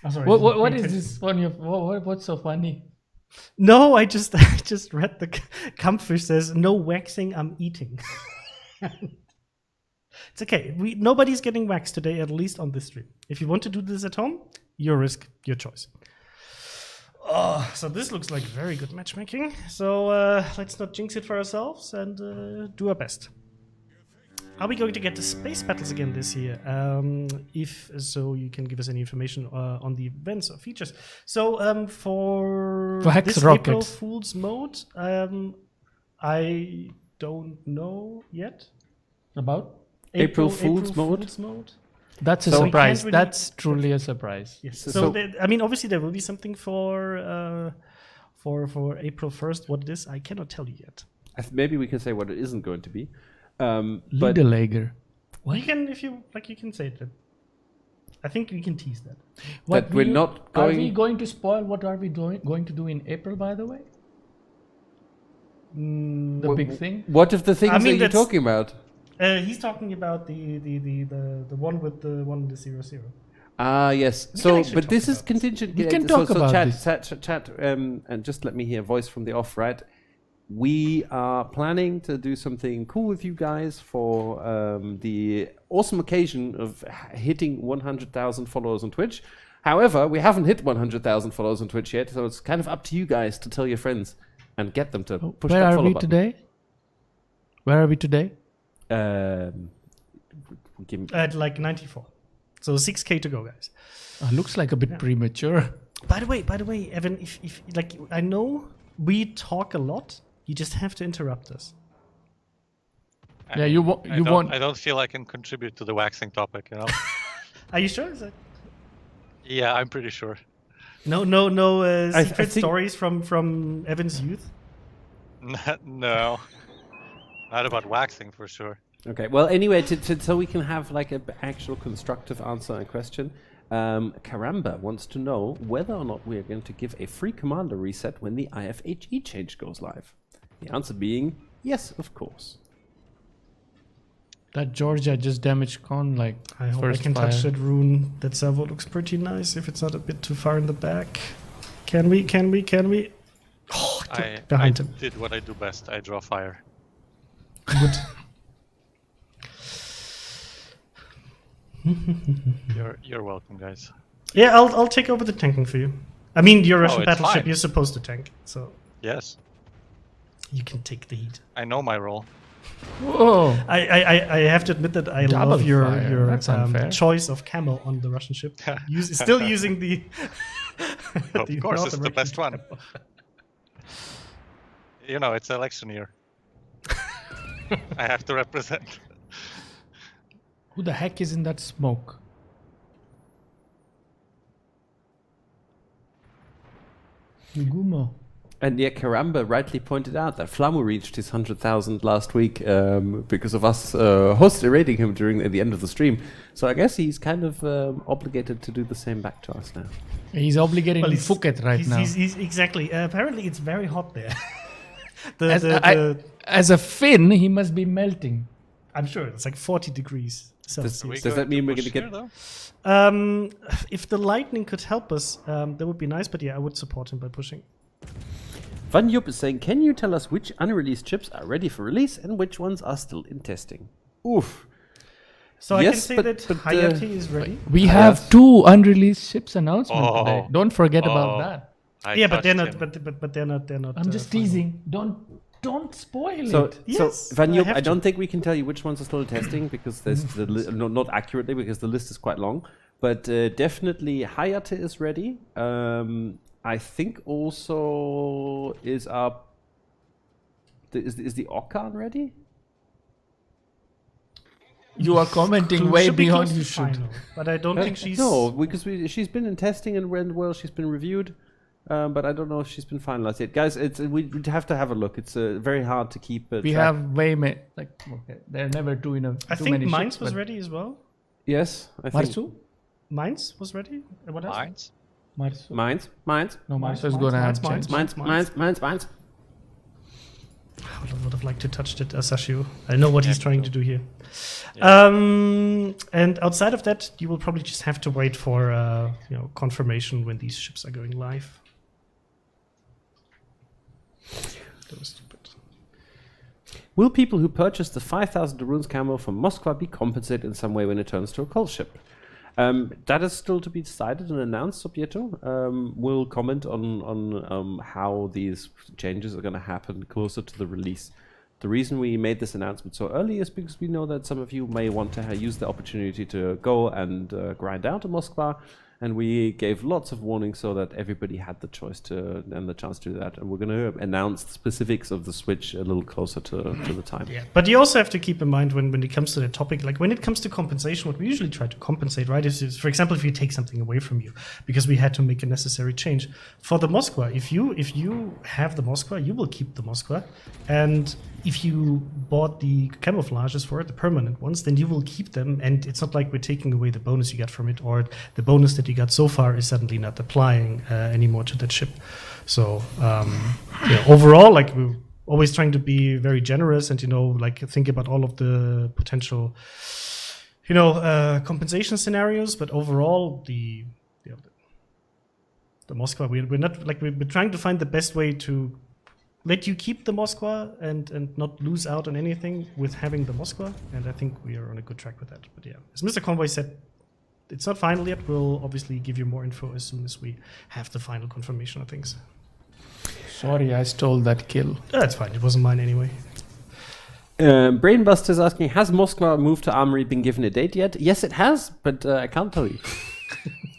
Oh, sorry, what is this funny? What's so funny? No, I just read the Kampfish says no waxing, I'm eating. It's okay. Nobody's getting waxed today, at least on this stream. If you want to do this at home, your risk, your choice. Oh, so this looks like very good matchmaking. So let's not jinx it for ourselves and do our best. Are we going to get the space battles again this year? If so, you can give us any information on the events or features. So for Hex this rockets. April Fool's mode, I don't know yet. About? April Fool's mode? That's a So we surprise. can't really- That's truly a surprise. Yes. So- So I mean, obviously there will be something for April 1st. What it is, I cannot tell you yet. Maybe we can say what it isn't going to be. But Liederlager. You can, if you like, you can say it. I think we can tease that. That we're not Are going- we going to spoil what are we going to do in April, by the way? The big thing? What if the things I mean, that you're that's- talking about? He's talking about the one with the 1-0-0. Yes. can So, actually but talk this is about contingent. We can talk about chat, and just let me hear a voice from the off, right? We are planning to do something cool with you guys for the awesome occasion of hitting 100,000 followers on Twitch. However, we haven't hit 100,000 followers on Twitch yet, so it's kind of up to you guys to tell your friends and get them to push Where that are follow we button. today? Where are we today? Give me- At like 94. So 6K to go, guys. Looks like a bit premature. By the way, Evan, if like I know we talk a lot, you just have to interrupt us. Yeah, you want. I don't feel I can contribute to the waxing topic, you know. Are you sure? Is that... Yeah, I'm pretty sure. No I secret think- stories from Evan's youth? No. Not about waxing, for sure. Okay. Well, anyway, so we can have like an actual constructive answer and question. Karamba wants to know whether or not we are going to give a free commander reset when the IFHE change goes live. The answer being yes, of course. That Georgia just damaged Con like I hope I first can fire. touch that rune. That servo looks pretty nice if it's not a bit too far in the back. Can we? Oh, I behind him. did what I do best. I draw fire. Good. You're welcome, guys. Yeah, I'll take over the tanking for you. I mean, your Russian it's battleship, fine. you're supposed to tank, so Yes, you can take the heat. I know my role. Whoa! I have to admit that I Double love your fire, that's unfair. choice of camo on the Russian ship. Still using the. Of the course, North it's the American best one. camo. You know, it's election year. I have to represent. Who the heck is in that smoke? Gumo. And yeah, Karamba rightly pointed out that Flamu reached his 100,000 last week because of us host rating him during the end of the stream. So I guess he's kind of obligated to do the same back to us now. He's obligated in he's- Phuket right now. He's exactly. Apparently, it's very hot there. As a Finn, he must be melting. I'm sure it's like 40 degrees Celsius. Does that mean we're going to get? If the lightning could help us, that would be nice. But yeah, I would support him by pushing. Van Yup is saying, can you tell us which unreleased chips are ready for release and which ones are still in testing? Oof. So yes, I can say that Hayate is ready. We have 2 unreleased ships announcements today. Don't forget about that. But they're not. But they're not. They're not. I'm just teasing. Don't spoil it. Yes, so Van Yup, I don't think we can tell you which ones are still in testing because there's not accurately because the list is quite long. But definitely Hayate is ready. I think also is the Okan ready? You are commenting way beyond you should. Final, but I don't think she's... No, because she's been in testing and went well, she's been reviewed. But I don't know if she's been finalized yet. Guys, we'd have to have a look. It's very hard to keep we have way many... there are never too many I think Mainz was ready as well. Yes, I think... Marsu? Mainz was ready? What else? Mainz? No, Marsu is going to have Mainz. I would have liked to touch it, Asashio. I know what he's trying to do here. Yeah. And outside of that, you will probably just have to wait for confirmation when these ships are going live. That was stupid. Will people who purchase the 5,000 runes camo from Moskva be compensated in some way when it turns to a cult ship? That is still to be decided and announced, Sobieto. We'll comment on how these changes are going to happen closer to the release. The reason we made this announcement so early is because we know that some of you may want to use the opportunity to go and grind out to Moskva, and we gave lots of warnings so that everybody had the choice and the chance to do that. And we're going to announce the specifics of the switch a little closer to the time. Yeah, but you also have to keep in mind when it comes to the topic, like when it comes to compensation, what we usually try to compensate, right, is for example, if you take something away from you because we had to make a necessary change. For the Moskva, if you have the Moskva, you will keep the Moskva, and if you bought the camouflages for it, the permanent ones, then you will keep them, and it's not like we're taking away the bonus you got from it, or the bonus that you got so far is suddenly not applying anymore to that ship. So overall, like we're always trying to be very generous and think about all of the potential compensation scenarios. But overall, the Moskva, we're not like we're trying to find the best way to let you keep the Moskva and not lose out on anything with having the Moskva, and I think we are on a good track with that. But yeah, as Mr. Convoy said, it's not final yet. We'll obviously give you more info as soon as we have the final confirmation of things. Sorry, I stole that kill. That's fine. It wasn't mine anyway. Brainbuster is asking, has Moskva moved to Armory been given a date yet? Yes, it has, but I can't tell you.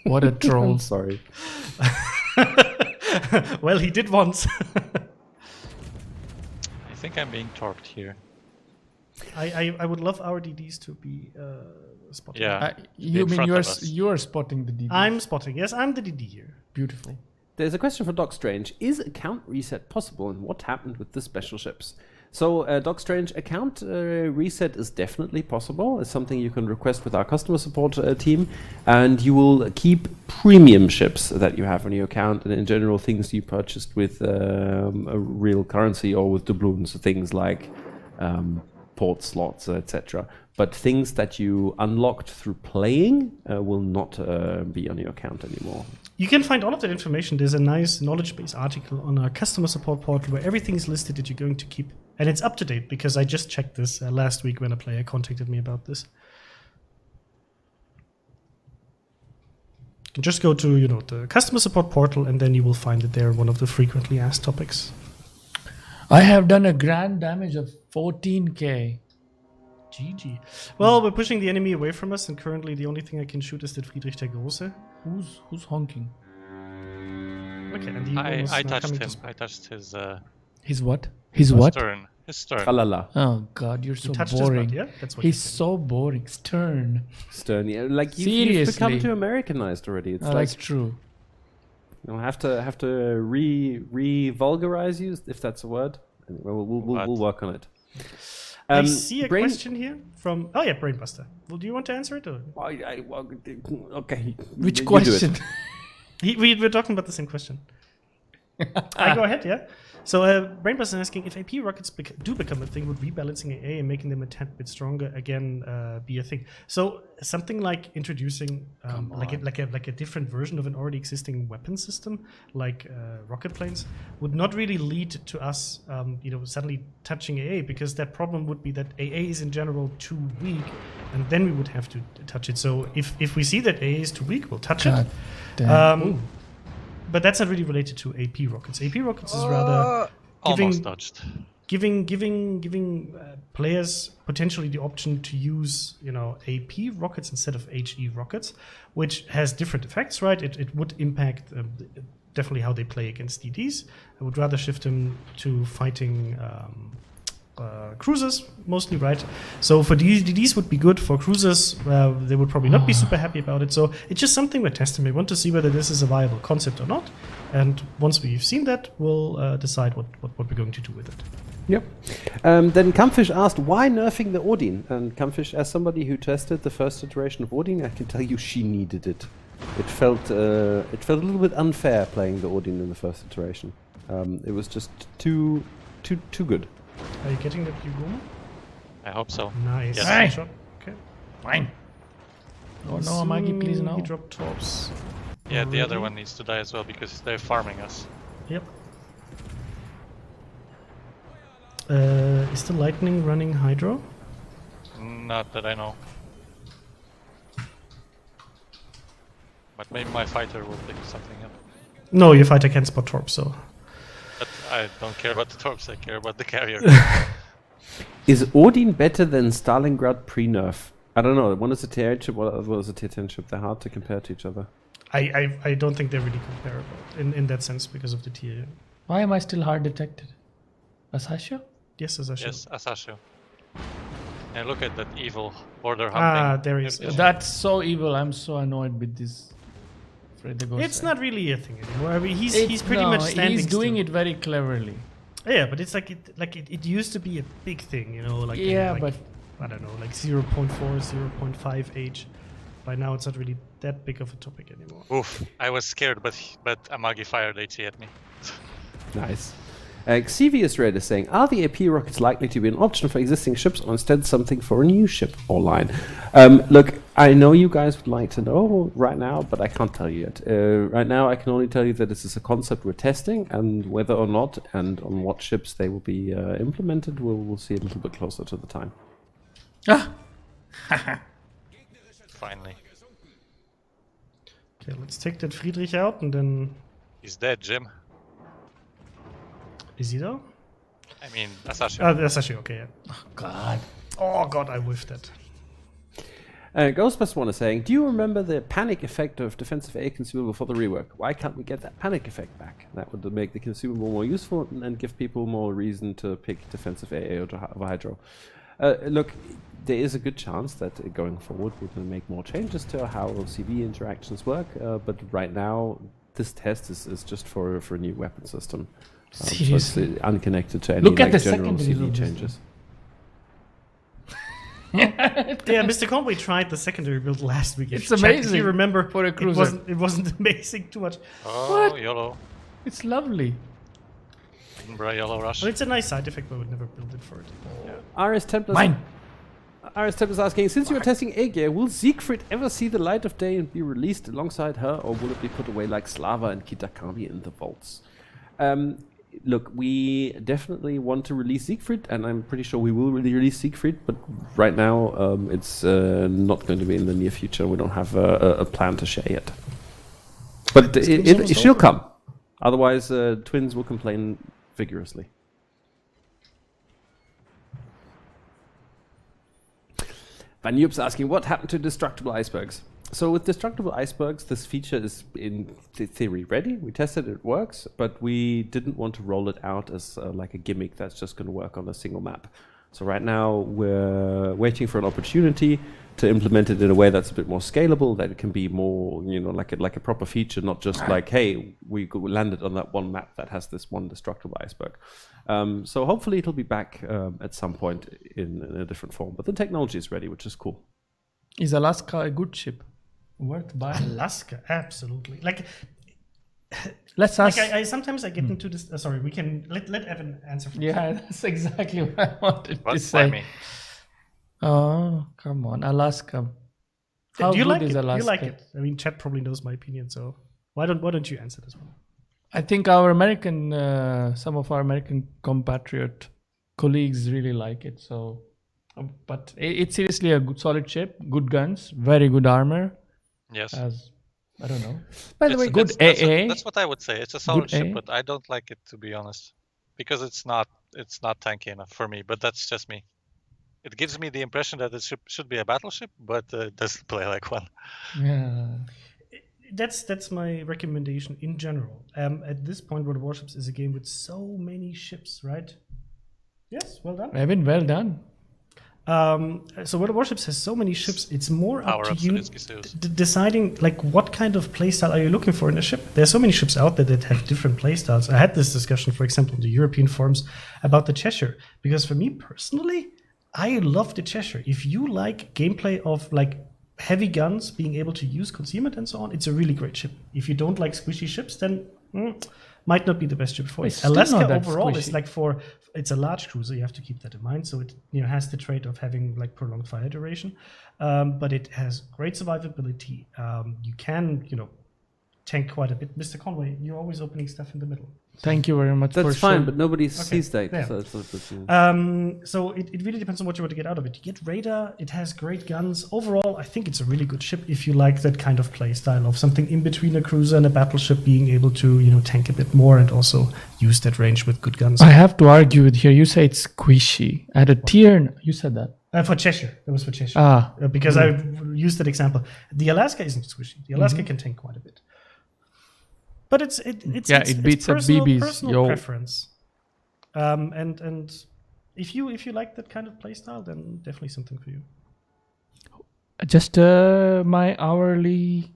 What a troll. I'm sorry. Well, he did once. I think I'm being torqued here. I would love our DDs to be spotted. Yeah. You mean you're spotting the DD? I'm spotting. Yes, I'm the DD here. Beautiful. There's a question for Doc Strange. Is account reset possible, and what happened with the special ships? So, Doc Strange, account reset is definitely possible. It's something you can request with our customer support team, and you will keep premium ships that you have on your account, and in general, things you purchased with a real currency or with doubloons, things like port slots, etc. But things that you unlocked through playing will not be on your account anymore. You can find all of that information. There's a nice knowledge base article on our customer support portal where everything is listed that you're going to keep. And it's up to date because I just checked this last week when a player contacted me about this. You can just go to the customer support portal, and then you will find that they're one of the frequently asked topics. I have done a grand damage of 14k. GG. Well, we're pushing the enemy away from us, and currently the only thing I can shoot is that Friedrich der Große. Who's honking? Okay, and I touched him. I touched his. His what? His what? Stern. His stern. Tralala. Oh God, you're so boring. His butt, yeah? That's what he's so boring. Stern. Stern. Yeah, like you've become too Americanized already. It's that's true. You'll have to re-vulgarize you, if that's a word. We'll work on it. I see a question here from... Oh, yeah, Brainbuster. Well, do you want to answer it? Or? Okay. Which question? We're talking about the same question. I go ahead, yeah. So Brainbus is asking if AP rockets do become a thing, would rebalancing AA and making them a tad bit stronger again be a thing? So something like introducing like a different version of an already existing weapon system, like rocket planes, would not really lead to us, suddenly touching AA, because that problem would be that AA is in general too weak, and then we would have to touch it. So if we see that AA is too weak, we'll touch it. But that's not really related to AP rockets. AP rockets is rather giving players potentially the option to use AP rockets instead of HE rockets, which has different effects, right? It would impact definitely how they play against DDs. I would rather shift them to fighting cruisers mostly, right? So for DDs would be good. For cruisers, they would probably not be super happy about it. So it's just something we're testing. We want to see whether this is a viable concept or not. And once we've seen that, we'll decide what we're going to do with it. Yep. Then Camfish asked, why nerfing the Odin? And Camfish, as somebody who tested the first iteration of Odin, I can tell you she needed it. It felt a little bit unfair playing the Odin in the first iteration. It was just too good. Are you getting that Yugoma? I hope so. Nice. Yes. Hey. Shot. Okay. Fine. Oh no, Amagi, please no. He dropped torps. Yeah, the other one needs to die as well because they're farming us. Yep. Is the lightning running Hydro? Not that I know. But maybe my fighter will pick something up. No, your fighter can't spot torps, so. But I don't care about the torps, I care about the carrier. Is Odin better than Stalingrad pre-nerf? I don't know. One is a tier 8 ship, one is a tier 10 ship. They're hard to compare to each other. I don't think they're really comparable in that sense because of the tier. Why am I still hard detected? Asasio? Yes, Asasio. Yes, Asasio. And look at that evil border hunting. There he is. That's so evil. I'm so annoyed with this. It's not really a thing anymore. I mean, he's pretty much standing. He's doing still. it very cleverly. Yeah, but it's it used to be a big thing, but I don't know, like 0.4, 0.5 age. By now, it's not really that big of a topic anymore. Oof! I was scared, but Amagi fired HE at me. Nice. Xevious Red is saying, are the AP rockets likely to be an option for existing ships or instead something for a new ship or line? Look, I know you guys would like to know right now, but I can't tell you yet. Right now, I can only tell you that this is a concept we're testing, and whether or not and on what ships they will be implemented, we'll see a little bit closer to the time. Finally. Okay, let's take that Friedrich out and then... He's dead, Jim. Is he though? I mean, Asasio. Asasio, okay, yeah. Oh god, I whiffed that. Ghostbusters1 is saying, do you remember the panic effect of defensive A consumable for the rework? Why can't we get that panic effect back? That would make the consumable more useful and give people more reason to pick defensive AA over Hydro. Look, there is a good chance that going forward we're going to make more changes to how CV interactions work, but right now this test is just for a new weapon system. Seriously? So it's unconnected to any Look at the general secondary CV of changes. Yeah, Mr. Conway tried the secondary build last week. It's amazing. If you remember, for a cruiser. It wasn't amazing too much. Oh, What? YOLO. It's lovely. YOLO rush. But it's a nice side effect, but I would never build it for it. RS Templars. Mine. RS Templars asking, since you are testing A-Gear, will Siegfried ever see the light of day and be released alongside her, or will it be put away like Slava and Kitakami in the vaults? Look, we definitely want to release Siegfried, and I'm pretty sure we will really release Siegfried, but right now it's not going to be in the near future. We don't have a plan to share yet. But she'll come. Otherwise, Twins will complain vigorously. Van Yoop's asking, what happened to destructible icebergs? So with destructible icebergs, this feature is in theory ready. We tested it works, but we didn't want to roll it out as like a gimmick that's just going to work on a single map. So right now we're waiting for an opportunity to implement it in a way that's a bit more scalable, that it can be more, like a proper feature, not just like, hey, we landed on that one map that has this one destructible iceberg. So hopefully it'll be back at some point in a different form. But the technology is ready, which is cool. Is Alaska a good ship? Worth buying? Alaska, absolutely. Like, let's ask. I sometimes I get into this. Sorry, we can let Evan answer first. Yeah, that's exactly what I wanted to Why say. me? Oh, come on, Alaska. How Do you good like is it? Alaska? You like it? I mean, Chat probably knows my opinion, so why don't you answer this one? I think our some of our American compatriot colleagues really like it. So, but it's seriously a good, solid ship, good guns, very good armor. Yes. I don't know. By the way, good that's AA. That's what I would say. It's a solid ship, AA. but I don't like it, to be honest, because it's not tanky enough for me. But that's just me. It gives me the impression that it should be a battleship, but it doesn't play like one. Yeah. That's my recommendation in general. At this point, World of Warships is a game with so many ships, right? Yes, well done. Evan, well done. So World of Warships has so many ships. It's more up to you Savitsky deciding like what kind of playstyle are you looking for in a ship. There's so many ships out there that have different playstyles. I had this discussion, for example, in the European forums about the Cheshire, because for me personally, I love the Cheshire. If you like gameplay of like heavy guns, being able to use concealment and so on, it's a really great ship. If you don't like squishy ships, then might not be the best ship for you. Alaska overall is like it's a large cruiser. You have to keep that in mind. So it has the trait of having like prolonged fire duration, but it has great survivability. You can tank quite a bit. Mr. Conway, you're always opening stuff in the middle. Thank you very much. That's fine, but nobody sees that. Yeah. So it really depends on what you want to get out of it. You get radar. It has great guns. Overall, I think it's a really good ship if you like that kind of play style of something in between a cruiser and a battleship, being able to tank a bit more and also use that range with good guns. I have to argue with here. You say it's squishy. At a tier, you said that. For Cheshire, that was for Cheshire. Because I used that example. The Alaska isn't squishy. The Alaska can tank quite a bit. But it beats up BB's personal preference, and if you like that kind of playstyle, then definitely something for you. Just my hourly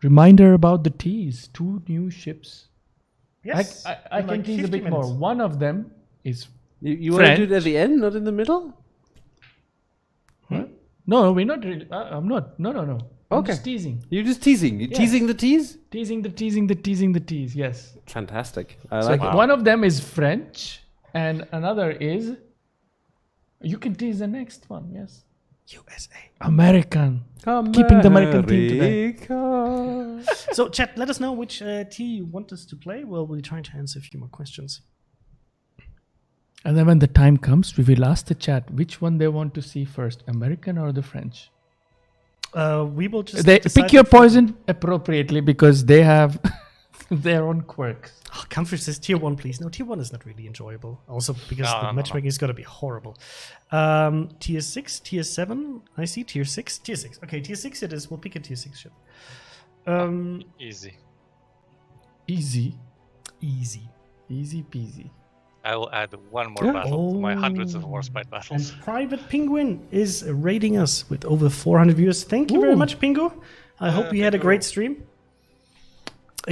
reminder about the teas. 2 new ships. Yes, I can tease a bit more. One of them is you want to do it at the end, not in the middle? No, we're not really. I'm not. No. Okay. I'm just teasing. You're just teasing. You're teasing the tease? Teasing the tease, yes. Fantastic. I like it. One of them is French and another is... You can tease the next one, yes. USA. American. Keeping the American theme today. So, chat, let us know which tier you want us to play. Well, we'll try to answer a few more questions. And then when the time comes, we will ask the chat which one they want to see first, American or the French. We will just pick your poison appropriately because they have their own quirks. Oh, Comfort says tier 1, please. No, tier 1 is not really enjoyable. Also because the matchmaking is going to be horrible. Tier 6, tier 7. I see tier 6. Tier 6. Okay, tier 6 it is. We'll pick a tier 6 ship. Easy. Easy peasy. I will add one more battle to my hundreds of Warspite battles. And Private Penguin is rating us with over 400 viewers. Thank you very much, Pingu. I hope you had a great stream.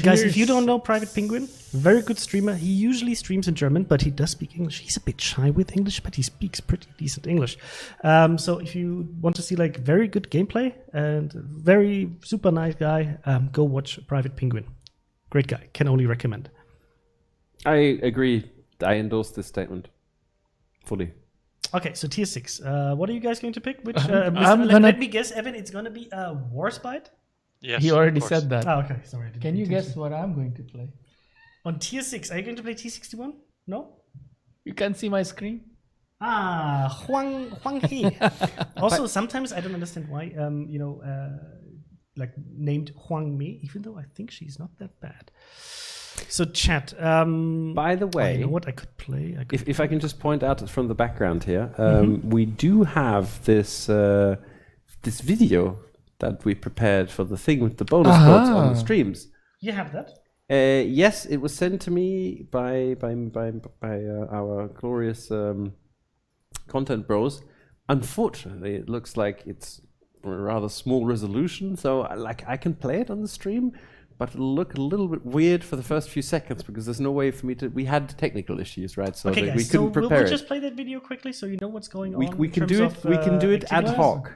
Guys, if you don't know Private Penguin, very good streamer. He usually streams in German, but he does speak English. He's a bit shy with English, but he speaks pretty decent English. So if you want to see like very good gameplay and very super nice guy, go watch Private Penguin. Great guy. Can only recommend. I agree. I endorse this statement fully. Okay, so tier 6. What are you guys going to pick? Which? Let me guess, Evan. It's going to be a Warspite. Yes, he already said that. Oh, okay, sorry. Can you guess what I'm going to play? On tier 6, are you going to play T61? No? You can see my screen. Huang He. Also, sometimes I don't understand why, like named Huang Mi, even though I think she's not that bad. So chat. By the way, you know what I could play? If I can just point out from the background here, we do have this this video that we prepared for the thing with the bonus quotes on the streams. You have that? Yes, it was sent to me by our glorious content bros. Unfortunately, it looks like it's a rather small resolution, so I can play it on the stream. But it'll look a little bit weird for the first few seconds because there's no way for me to... We had technical issues, right? So okay, guys, we couldn't prepare we'll just play that video quickly so you know what's going on. We can do it. We can do it ad hoc.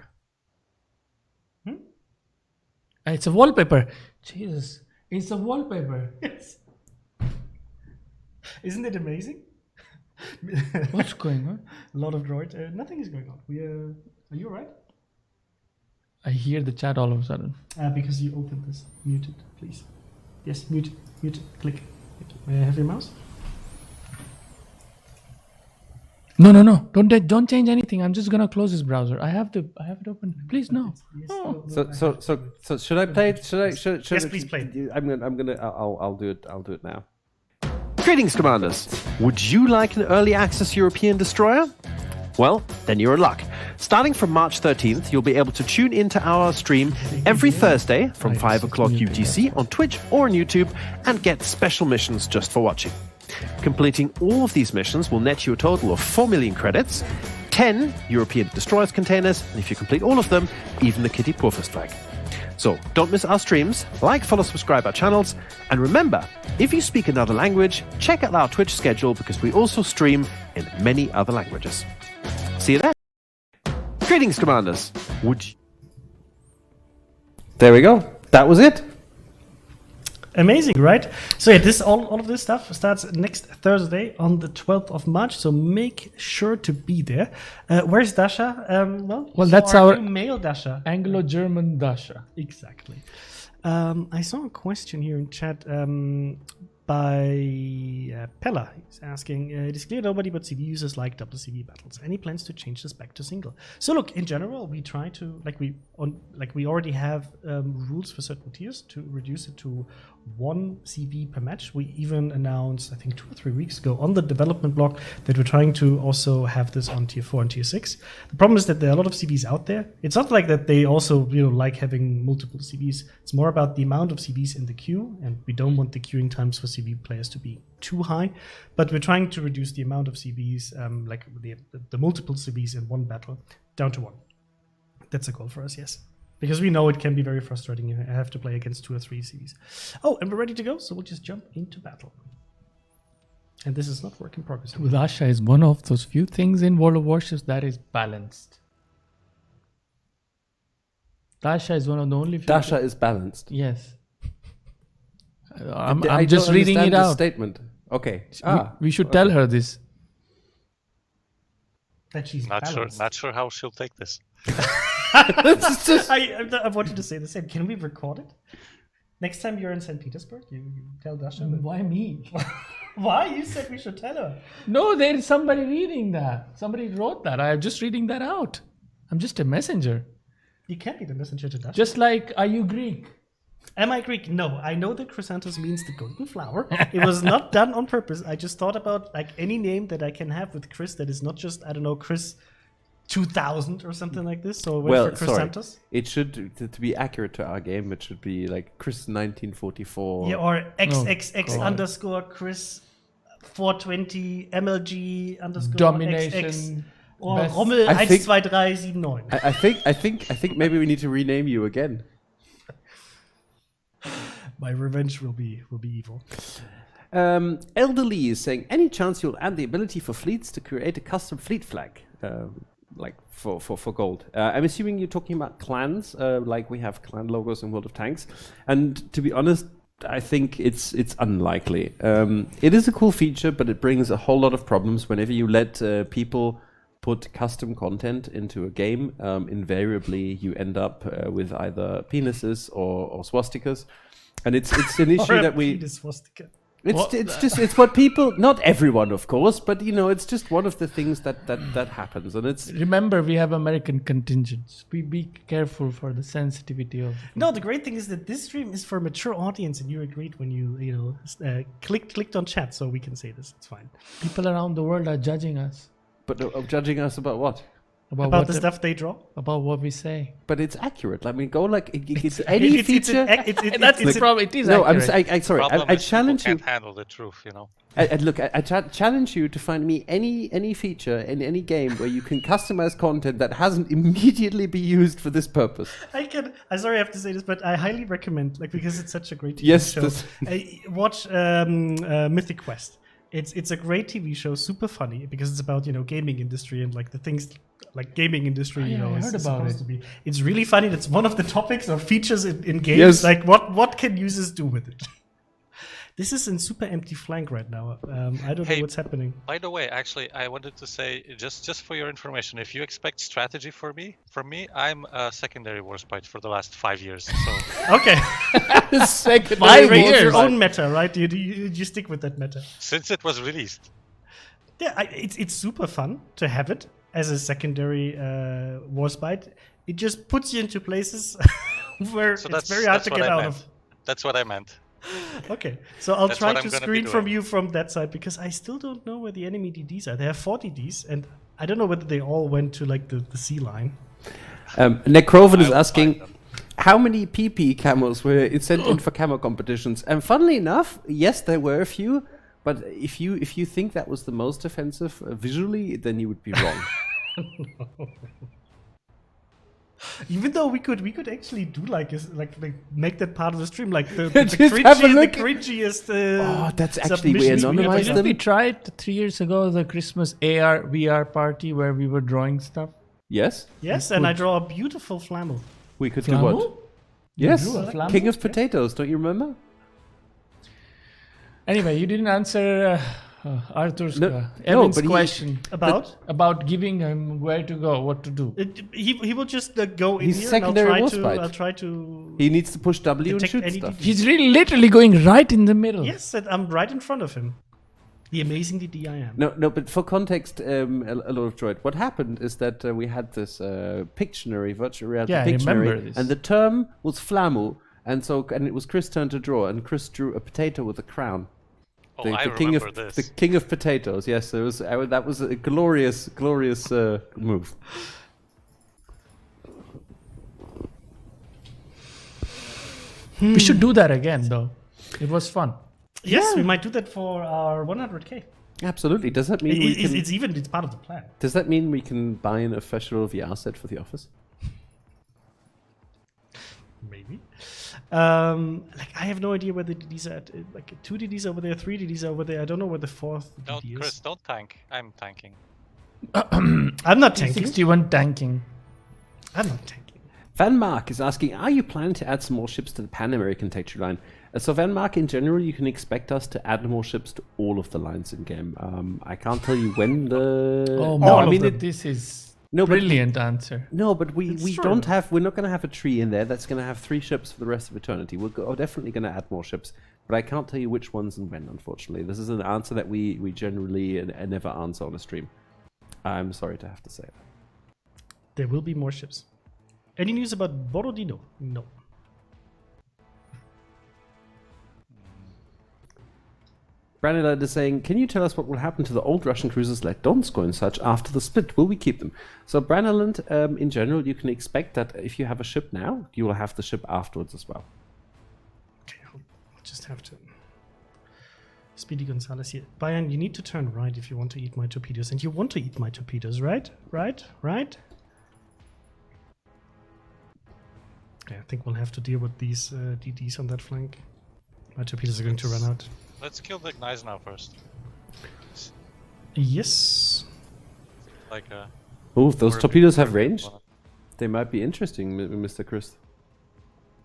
It's a wallpaper. Jesus, It's a wallpaper. Yes. Isn't it amazing? What's going on? Lordofdroid. Nothing is going on. Are you alright? I hear the chat all of a sudden. Because you opened this. Mute it, please. Yes, mute it. Click. May I have your mouse? No. Don't change anything. I'm just gonna close this browser. I have it open. Please no. Yes, No. So should I play it? Should Yes, please play it. I'll do it now. Greetings, commanders. Would you like an early access European destroyer? Well, then you're in luck. Starting from March 13th, you'll be able to tune into our stream every Thursday from 5 o'clock UTC on Twitch or on YouTube and get special missions just for watching. Completing all of these missions will net you a total of 4 million credits, 10 European destroyers containers, and if you complete all of them, even the Kitty Porfist flag. So don't miss our streams, like, follow, subscribe our channels, and remember, if you speak another language, check out our Twitch schedule because we also stream in many other languages. See you there. Greetings, commanders. There we go. That was it. Amazing, right? So yeah, all of this stuff starts next Thursday on the 12th of March. So make sure to be there. Where's Dasha? Well, that's our new male Dasha. Anglo-German Dasha. Exactly. I saw a question here in chat by Pella. He's asking, it is clear nobody but CV users like double CV battles. Any plans to change this back to single? So look, in general, we try to, we already have rules for certain tiers to reduce it to 1 CV per match. We even announced, I think 2 or 3 weeks ago on the development blog that we're trying to also have this on tier 4 and tier 6. The problem is that there are a lot of CVs out there. It's not like that they also like having multiple CVs. It's more about the amount of CVs in the queue, and we don't want the queuing times for CV players to be too high, but we're trying to reduce the amount of CVs, the multiple CVs in one battle, down to 1. That's a goal for us, yes. Because we know it can be very frustrating. You have to play against 2 or 3 CVs. Oh, and we're ready to go, so we'll just jump into battle. And this is not work in progress. Dasha is one of those few things in World of Warships that is balanced. Dasha is one of the only few. Dasha is balanced. Yes. I I'm just don't reading understand it this out. statement. Okay. We should tell her this. That she's Not balanced. Not sure how she'll take this. I wanted to say the same. Can we record it? Next time you're in St. Petersburg, you tell Dasha. Why me? Why? You said we should tell her. No, there is somebody reading that. Somebody wrote that. I'm just reading that out. I'm just a messenger. You can't be the messenger to Dasha. Just like, are you Greek? Am I Greek? No, I know that Crysantos means the golden flower. It was not done on purpose. I just thought about any name that I can have with Chris that is not just, I don't know, Chris 2000 or something like this. So for Crysantos. It should, to be accurate to our game, it should be like Chris 1944. Yeah, or XXX underscore Chris 420 MLG underscore Domination. XX. Or Rommel 12379. I think maybe we need to rename you again. My revenge will be evil. Elderly is saying, any chance you'll add the ability for fleets to create a custom fleet flag, like for gold? I'm assuming you're talking about clans, like we have clan logos in World of Tanks. And to be honest, I think it's unlikely. It is a cool feature, but it brings a whole lot of problems whenever you let people put custom content into a game. Invariably, you end up with either penises or swastikas. And it's an issue that we. It's what people, not everyone, of course, but it's just one of the things that happens, and it's. Remember, we have American contingents. Be careful for the sensitivity of. No, the great thing is that this stream is for a mature audience, and you agreed when you clicked on chat, so we can say this. It's fine. People around the world are judging us. But judging us about what? About the stuff they draw? About what we say. But it's accurate. I mean, it's any feature. That's the problem. It is accurate. I'm sorry. I challenge you. Can't handle the truth, I challenge you to find me any feature in any game where you can customize content that hasn't immediately be used for this purpose. I'm sorry I have to say this, but I highly recommend, because it's such a great yes, show. Watch Mythic Quest. It's a great TV show, super funny because it's about gaming industry and like the things like gaming industry. I heard is about supposed it. to be. It's really funny. That's one of the topics or features in games. Yes. Like what can users do with it? This is in super empty flank right now. I don't know Hey, what's happening. By the way, actually, I wanted to say, just for your information, if you expect strategy from me, I'm a secondary warspite for the last 5 years. So Okay, Second you create your own meta, right? You stick with that meta. since it was released, Yeah, it's super fun to have it as a secondary warspite. It just puts you into places where so it's very hard to what get I out meant. of. That's what I meant. Okay, so I'll That's try what I'm to gonna be screen from doing. you from that side because I still don't know where the enemy DDs are. There are 4 DDs, and I don't know whether they all went to like the sea line. Necroven is I'll asking, find them. how many PP camos were sent in for camo competitions? And funnily enough, yes, there were a few. But if you think that was the most offensive visually, then you would be wrong. Even though we could actually do like make that part of the stream like the Just have a look. cringiest. Oh, that's actually we submissions we anonymized have. them. We tried 3 years ago the Christmas AR VR party where we were drawing stuff. Yes, Yes, and I draw a beautiful flamel. we could do what? Flamel? Yes, drew a flamel? King of Potatoes. Don't you remember? Anyway, you didn't answer Arthur's No, Evan's but he- question About giving him where to go, what to do. he will just go in He's here secondary and warspite. I'll try to He needs to push W and detect shoot any stuff. DD. He's really literally going right in the middle. Yes, and I'm right in front of him. The amazing DD I am. No, but for context, a Lordofdroid, what happened is that we had this Pictionary, virtual reality Yeah, I Pictionary, remember this. and the term was Flamu, and it was Chris' turn to draw, and Chris drew a potato with a crown. Oh, I king of remember this. the king of potatoes. Yes, there was that was a glorious move. We should do that again, though. It was fun. Yes, we might do that for our 100K. Absolutely. Does that mean we can? It's part of the plan. Does that mean we can buy an official VR set for the office? Maybe. Like I have no idea where the DDs are at. Like 2 DDs over there, 3 DDs over there. I don't know where the 4th Don't, DD Chris, is. don't tank. I'm tanking. I'm not tanking. 61 tanking. I'm not tanking. Van Mark is asking, are you planning to add some more ships to the Pan-American texture line? So Van Mark, in general, you can expect us to add more ships to all of the lines in game. I can't tell you when the... Oh, no, I I mean, this is No, but- brilliant answer. No, but we true. don't have. We're not going to have a tree in there that's going to have 3 ships for the rest of eternity. We're definitely going to add more ships, but I can't tell you which ones and when. Unfortunately, this is an answer that we generally never answer on a stream. I'm sorry to have to say that. There will be more ships. Any news about Borodino? No. Branilad is saying, can you tell us what will happen to the old Russian cruisers like Donskoy and such after the split? Will we keep them? So Braniland, in general, you can expect that if you have a ship now, you will have the ship afterwards as well. Okay, I'll just have to. Speedy Gonzalez here. Bayern, you need to turn right if you want to eat my torpedoes. And you want to eat my torpedoes, right? Right? Okay, I think we'll have to deal with these DDs on that flank. My torpedoes are going to run out. Let's kill the Gneiss now first. Yes. Like Oh, those or- torpedoes have or- range? They might be interesting, Mr. Chris.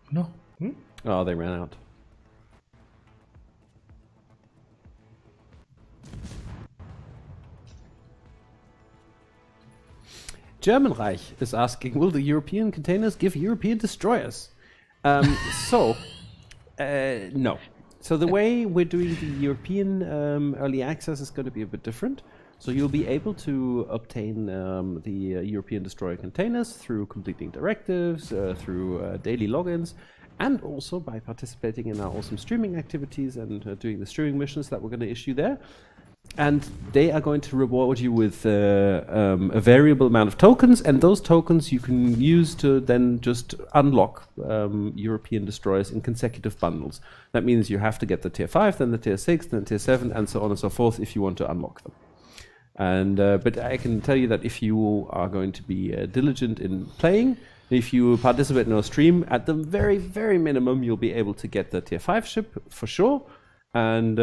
No. Oh, they ran out. German Reich is asking, will the European containers give European destroyers? No. So the way we're doing the European early access is going to be a bit different. So you'll be able to obtain the European destroyer containers through completing directives, through daily logins, and also by participating in our awesome streaming activities and doing the streaming missions that we're going to issue there. And they are going to reward you with a variable amount of tokens, and those tokens you can use to then just unlock European destroyers in consecutive bundles. That means you have to get the tier 5, then the tier 6, then tier 7, and so on and so forth if you want to unlock them. And but I can tell you that if you are going to be diligent in playing, if you participate in our stream, at the very, very minimum, you'll be able to get the tier 5 ship for sure. And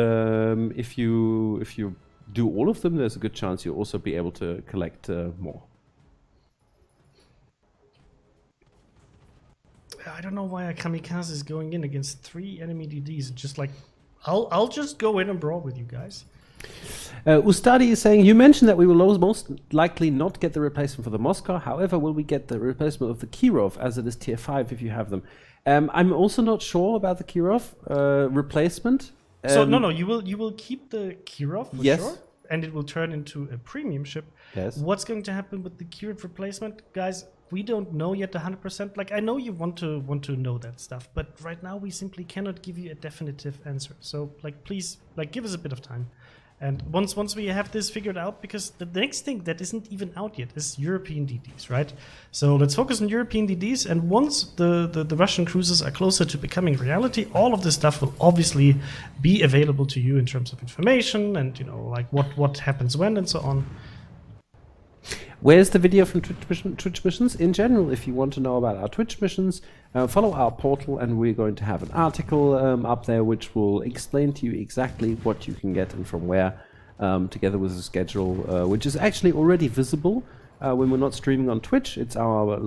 if you do all of them, there's a good chance you'll also be able to collect more. I don't know why a kamikaze is going in against 3 enemy DDs. Just like, I'll just go in and brawl with you guys. Ustadi is saying, you mentioned that we will most likely not get the replacement for the Moscow. However, will we get the replacement of the Kirov, as it is tier 5 if you have them? I'm also not sure about the Kirov replacement. So no, you will keep the Kirov for yes. sure, and it will turn into a premium ship. Yes. What's going to happen with the Kirov replacement, guys? We don't know yet 100%. Like, I know you want to know that stuff, but right now we simply cannot give you a definitive answer. So, like, please, like, give us a bit of time. And once we have this figured out, because the next thing that isn't even out yet is European DDs, right? So let's focus on European DDs, and once the Russian cruisers are closer to becoming reality, all of this stuff will obviously be available to you in terms of information and, you know, like what happens when and so on. Where's the video from Twitch missions? In general, if you want to know about our Twitch missions, follow our portal, and we're going to have an article up there which will explain to you exactly what you can get and from where, together with a schedule, which is actually already visible when we're not streaming on Twitch. It's our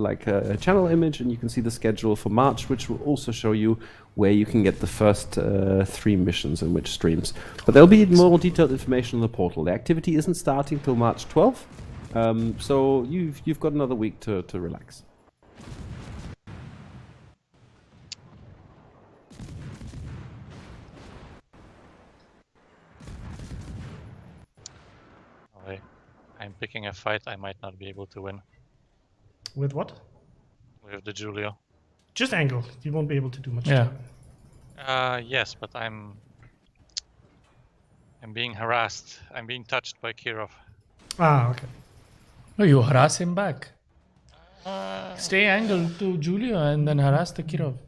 channel image, and you can see the schedule for March, which will also show you where you can get the first 3 missions and which streams. But there'll be more detailed information on the portal. The activity isn't starting till March 12th. So you've got another week to relax. I'm picking a fight I might not be able to win. With what? With the Julio. Just angle. You won't be able to do much. Yeah. Yes, but I'm being harassed. I'm being touched by Kirov. Ah, okay. No, you harass him back. Stay angled to Julia and then harass the Kirov.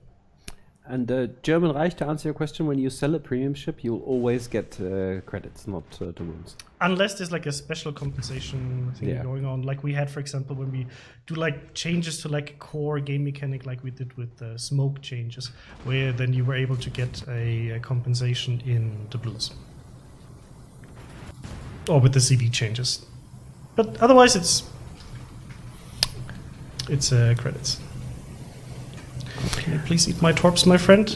And German Reich, to answer your question, when you sell a premium ship, you'll always get credits, not doubloons. Unless there's like a special compensation thing going on, like we had, for example, when we do like changes to like a core game mechanic, like we did with smoke changes, where then you were able to get a compensation in doubloons. Or with the CV changes. But otherwise, it's credits. Can you please eat my torps, my friend?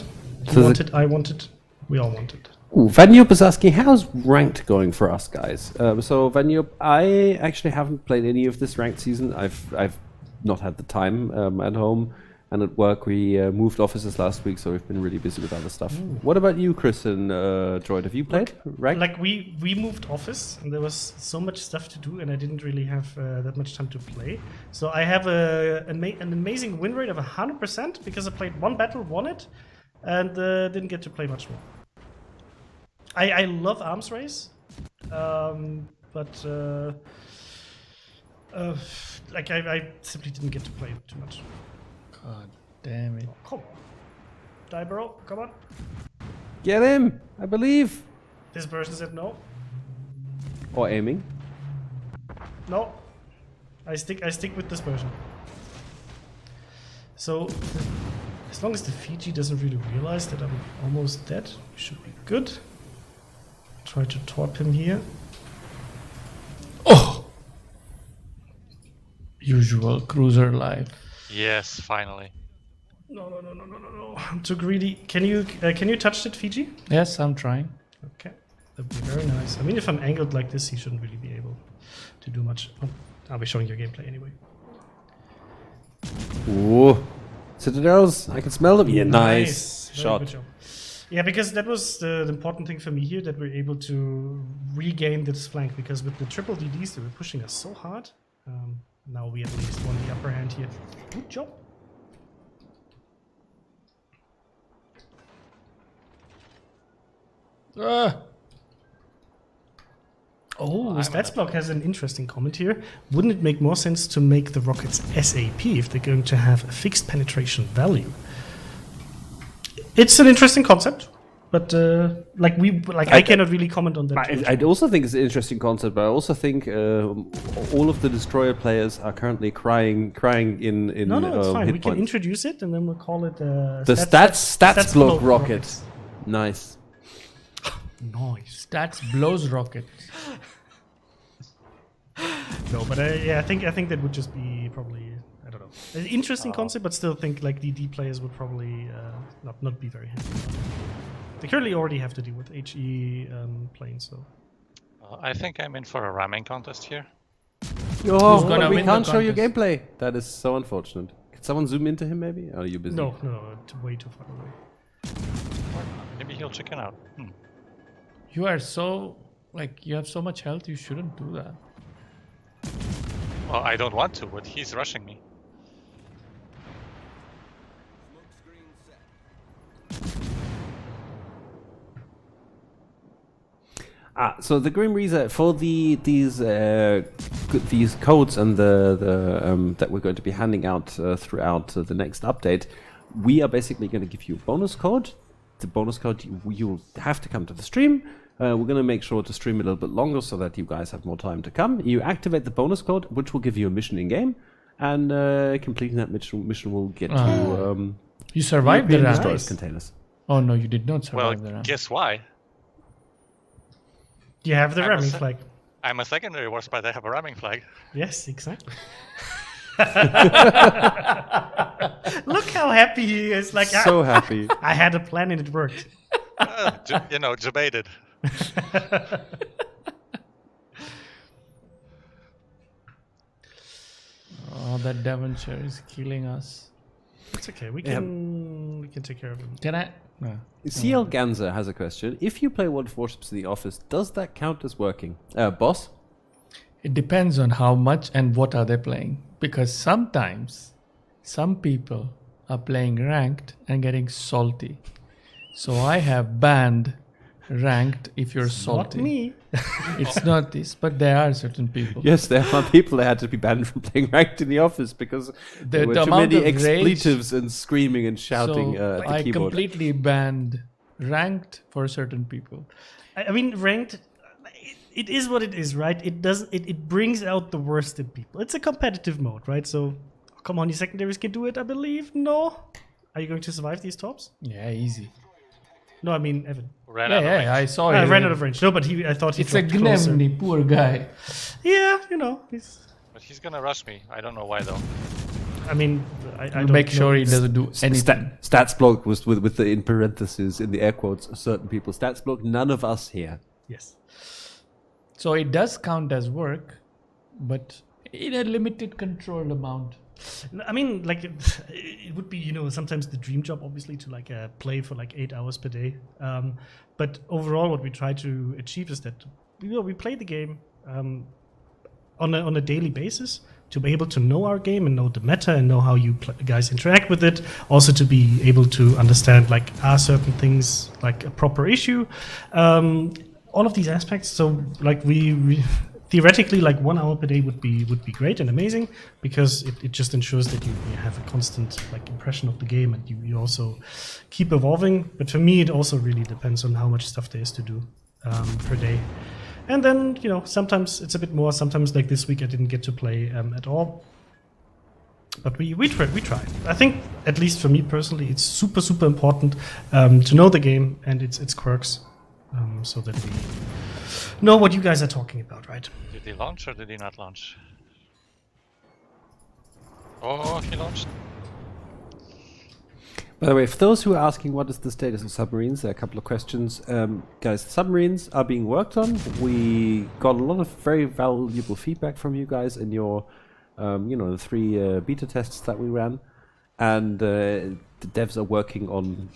You want it, I want it, we all want it. Ooh, Vanyup is asking, how's ranked going for us guys? So Vanyup, I actually haven't played any of this ranked season. I've not had the time at home and at work. We moved offices last week, so we've been really busy with other stuff. Ooh. What about you, Chris and Droid? Have you played ranked? Like we moved office, and there was so much stuff to do, and I didn't really have that much time to play. So I have an amazing win rate of 100% because I played one battle, won it, and didn't get to play much more. I love arms race, but like I simply didn't get to play too much. God damn it. Oh, come on. Die, bro. Come on. Get him! I believe! This person said no. Or aiming. No. I stick with this person. So, as long as the Fiji doesn't really realize that I'm almost dead, we should be good. Try to torp him here. Oh! Usual cruiser life. Yes, finally. No. I'm too greedy. Can you touch it, Fiji? Yes, I'm trying. Okay. That'd be very nice. I mean, if I'm angled like this, he shouldn't really be able to do much. Oh, I'll be showing your gameplay anyway. Ooh. Citadels, I can smell them. Yeah, nice. Shot. Good job. Yeah, because that was the important thing for me here, that we're able to regain this flank, because with the triple DDs, they were pushing us so hard. Now we at least won the upper hand here. Good job. Oh, StatsBlock has an interesting comment here. Wouldn't it make more sense to make the rockets SAP if they're going to have a fixed penetration value? It's an interesting concept, but I cannot really comment on that. I also think it's an interesting concept, but I also think all of the destroyer players are currently crying in No, it's fine. We can introduce it, and then we'll call it the StatsBlock rocket. Nice. Nice. Stats blows rocket. No, but I think that would just be probably, I don't know, an interesting concept, but still think like DD players would probably not be very happy. They currently already have to deal with HE planes, so. I think I'm in for a ramming contest here. Oh, gonna we win can't the show you contest? gameplay. That is so unfortunate. Can someone zoom into him maybe? Or are you busy? No, way too far away. Maybe he'll chicken out. You are so you have so much health. You shouldn't do that. Well, I don't want to, but he's rushing me. So the Grim Reaser for these codes and the that we're going to be handing out throughout the next update, we are basically going to give you a bonus code. The bonus code you'll have to come to the stream. We're going to make sure to stream a little bit longer so that you guys have more time to come. You activate the bonus code, which will give you a mission in game, and completing that mission will get you. You survived the European round. destroyers containers. Oh no, you did not Well, survive the round. guess why? You have the I'm ramming a flag. I'm a secondary warspite. I have a ramming flag. Yes, exactly. Look how happy he is. Like So happy. I had a plan and it worked. Debated. Oh, that Devonshire is killing us. It's okay. We can take care of him. Can I? No. CL Ganza has a question. If you play World of Warships in the office, does that count as working? Boss? It depends on how much and what are they playing. Because sometimes some people are playing ranked and getting salty. So I have banned ranked if you're salty. Not me. It's not this, but there are certain people. Yes, there are people that had to be banned from playing ranked in the office because there were the too many amount of rage- expletives and screaming and shouting So at the I keyboard. completely banned ranked for certain people. I mean, ranked. It is what it is, right? It does. It brings out the worst in people. It's a competitive mode, right? So, come on, you secondaries can do it, I believe. No, are you going to survive these tops? Yeah, easy. No, I mean Evan. Ran out of range. I saw I it. ran out of range. No, but I thought he It's a dropped closer. Gnemni, poor guy. Yeah, he's. But he's gonna rush me. I don't know why though. I mean, I I'll don't make know. sure he doesn't do anything. Stats block was with the in parentheses in the air quotes certain people. Stats block, none of us here. Yes. So it does count as work, but in a limited controlled amount. I mean, like it would be, sometimes the dream job, obviously, to like play for like 8 hours per day. But overall, what we try to achieve is that we play the game on a daily basis to be able to know our game and know the meta and know how you guys interact with it. Also to be able to understand like are certain things like a proper issue. All of these aspects. So like we theoretically, like 1 hour per day would be great and amazing because it just ensures that you have a constant like impression of the game and you also keep evolving. But for me, it also really depends on how much stuff there is to do per day. And then sometimes it's a bit more. Sometimes like this week I didn't get to play at all. But we try. I think at least for me personally, it's super important to know the game and its quirks, so that we know what you guys are talking about, right? Did he launch or did he not launch? Oh, he launched. By the way, for those who are asking what is the status of submarines, there are a couple of questions. Guys, submarines are being worked on. We got a lot of very valuable feedback from you guys in your, the 3 beta tests that we ran. And the devs are working on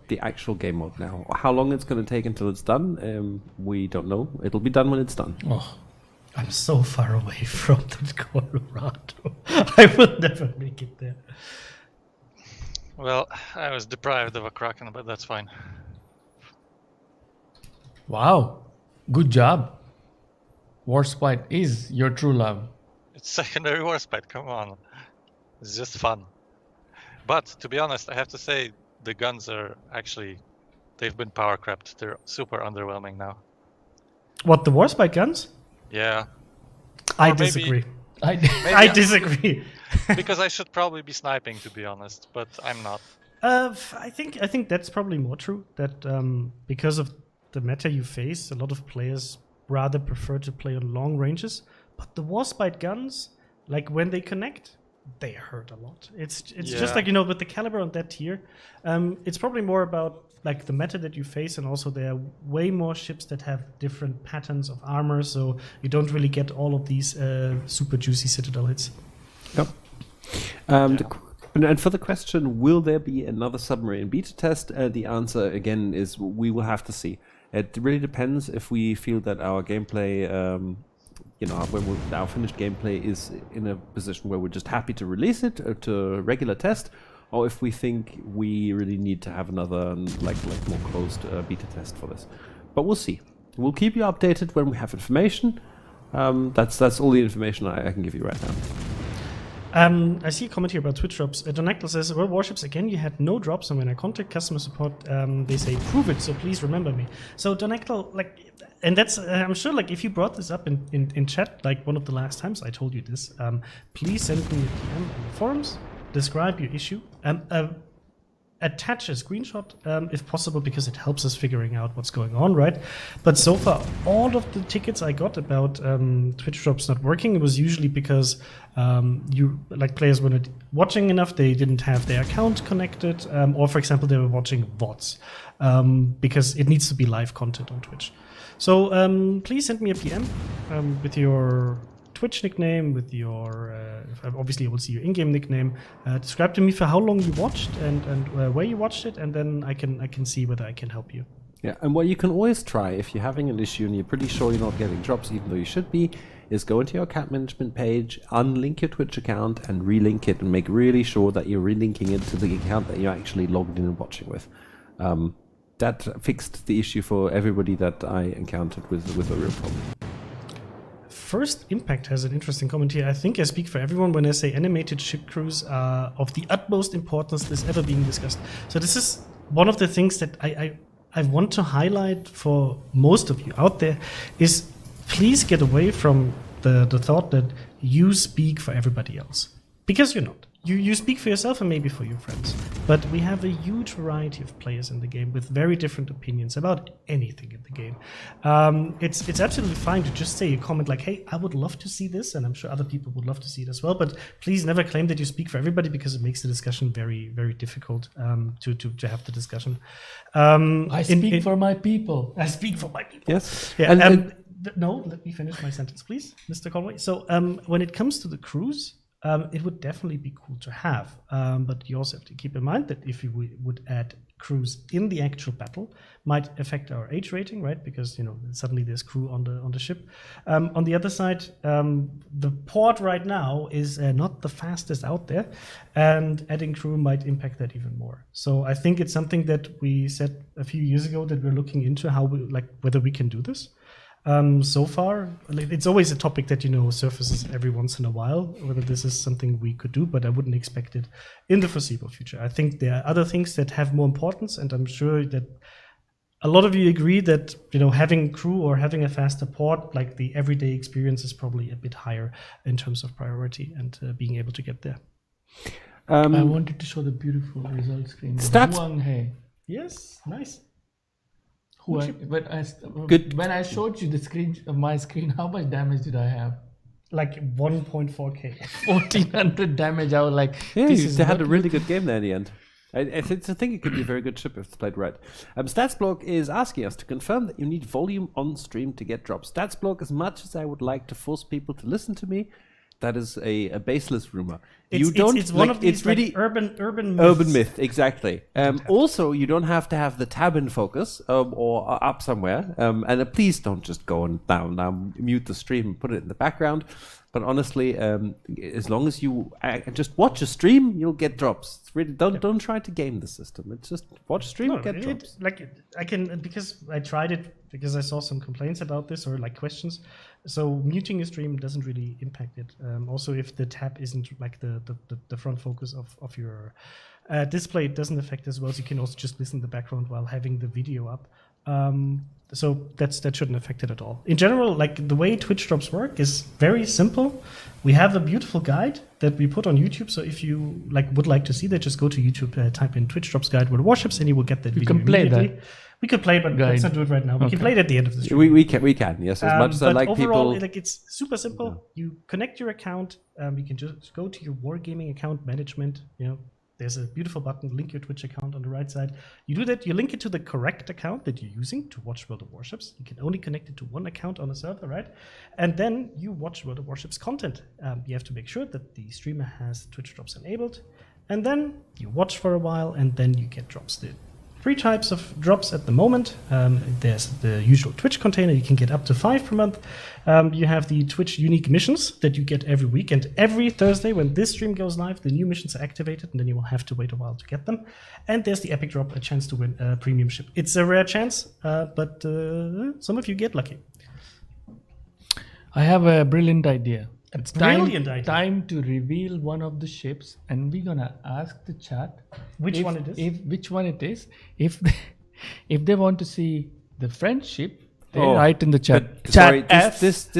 the actual game mode now. How long it's going to take until it's done, we don't know. It'll be done when it's done. Oh, I'm so far away from that Colorado. I will never make it there. Well, I was deprived of a Kraken, but that's fine. Wow, good job. Warspite is your true love. It's secondary warspite, come on. It's just fun. But to be honest, I have to say the guns are actually, they've been power crept. They're super underwhelming now. What, the Warspite guns? Yeah. I Or maybe- disagree. I I disagree. Because I should probably be sniping, to be honest, but I'm not. I think that's probably more true. That because of the meta you face, a lot of players rather prefer to play on long ranges. But the Warspite guns, like when they connect, they hurt a lot. It's just like, with the caliber on that tier, it's probably more about like the meta that you face, and also there are way more ships that have different patterns of armor, so you don't really get all of these super juicy Citadel hits. Yep. And for the question, will there be another Submarine beta test? The answer, again, is we will have to see. It really depends if we feel that our gameplay, when our finished gameplay is in a position where we're just happy to release it to regular test, or if we think we really need to have another, like more closed beta test for this. But we'll see. We'll keep you updated when we have information. That's all the information I can give you right now. I see a comment here about Twitch drops. Donactyl says, World Warships, again, you had no drops, and when I contact customer support, they say, prove it, so please remember me. So Donactyl, and that's, I'm sure, if you brought this up in chat, one of the last times I told you this, please send me a DM on the forums, describe your issue, attach a screenshot if possible, because it helps us figuring out what's going on, right? But so far, all of the tickets I got about Twitch drops not working, it was usually because players were not watching enough, they didn't have their account connected, or for example, they were watching VODs, because it needs to be live content on Twitch. So please send me a PM with your Twitch nickname, with your obviously I will see your in-game nickname. Describe to me for how long you watched and where you watched it, and then I can see whether I can help you. Yeah, and what you can always try if you're having an issue and you're pretty sure you're not getting drops, even though you should be, is go into your account management page, unlink your Twitch account, and relink it, and make really sure that you're relinking it to the account that you're actually logged in and watching with. That fixed the issue for everybody that I encountered with a real problem. First Impact has an interesting comment here. I think I speak for everyone when I say animated ship crews are of the utmost importance that's ever being discussed. So this is one of the things that I want to highlight for most of you out there is please get away from the thought that you speak for everybody else. Because you're not. You speak for yourself and maybe for your friends. But we have a huge variety of players in the game with very different opinions about anything in the game. It's absolutely fine to just say a comment like, hey, I would love to see this, and I'm sure other people would love to see it as well. But please never claim that you speak for everybody, because it makes the discussion very, very difficult to have the discussion. I speak for my people. I speak for my people. Yes. Yeah. No, let me finish my sentence, please, Mr. Conway. So when it comes to the crews, it would definitely be cool to have, but you also have to keep in mind that if you would add crews in the actual battle, might affect our age rating, right? Because suddenly there's crew on the ship. On the other side, the port right now is not the fastest out there, and adding crew might impact that even more. So I think it's something that we said a few years ago that we're looking into how whether we can do this. So far, it's always a topic that surfaces every once in a while, whether this is something we could do, but I wouldn't expect it in the foreseeable future. I think there are other things that have more importance, and I'm sure that a lot of you agree that having crew or having a faster port, like the everyday experience, is probably a bit higher in terms of priority and being able to get there. I wanted to show the beautiful result screen. Stats. Yes, nice. When I showed you the screen of my screen, how much damage did I have? Like 1.4k. 1400 damage. I was like, yeah, they had a really good game there in the end. I think it could be a very good ship if it's played right. StatsBlog is asking us to confirm that you need volume on stream to get drops. StatsBlog, as much as I would like to force people to listen to me, that is a baseless rumor. It's one of these really urban myth, exactly. Also, you don't have to have the tab in focus or up somewhere. And please don't just go and down, mute the stream and put it in the background. But honestly, as long as you just watch a stream, you'll get drops. It's really don't try to game the system. It's just watch a stream and get drops. Because I tried it because I saw some complaints about this or questions. So muting a stream doesn't really impact it. Also, if the tab isn't the front focus of your display, it doesn't affect as well. So you can also just listen to the background while having the video up. So that shouldn't affect it at all. In general, the way Twitch drops work is very simple. We have a beautiful guide that we put on YouTube. So if you would like to see that, just go to YouTube, type in Twitch drops guide World of Warships, and you will get that video can play immediately. We could play, but let's not do it right now. We can play it at the end of the stream. We can. Yes, as much as I like overall, people. like it's super simple. You connect your account. You can just go to your Wargaming account management. There's a beautiful button, link your Twitch account on the right side. You do that, you link it to the correct account that you're using to watch World of Warships. You can only connect it to one account on a server, right? And then you watch World of Warships content. You have to make sure that the streamer has Twitch drops enabled. And then you watch for a while, and then you get drops. The 3 types of drops at the moment. There's the usual Twitch container. You can get up to 5 per month. You have the Twitch unique missions that you get every week. And every Thursday when this stream goes live, the new missions are activated, and then you will have to wait a while to get them. And there's the epic drop, a chance to win a premium ship. It's a rare chance, but some of you get lucky. I have a brilliant idea. It's time to reveal one of the ships, and we're gonna ask the chat which one it is. Which one it is. If they want to see the French ship, they write in the chat. Sorry, F. this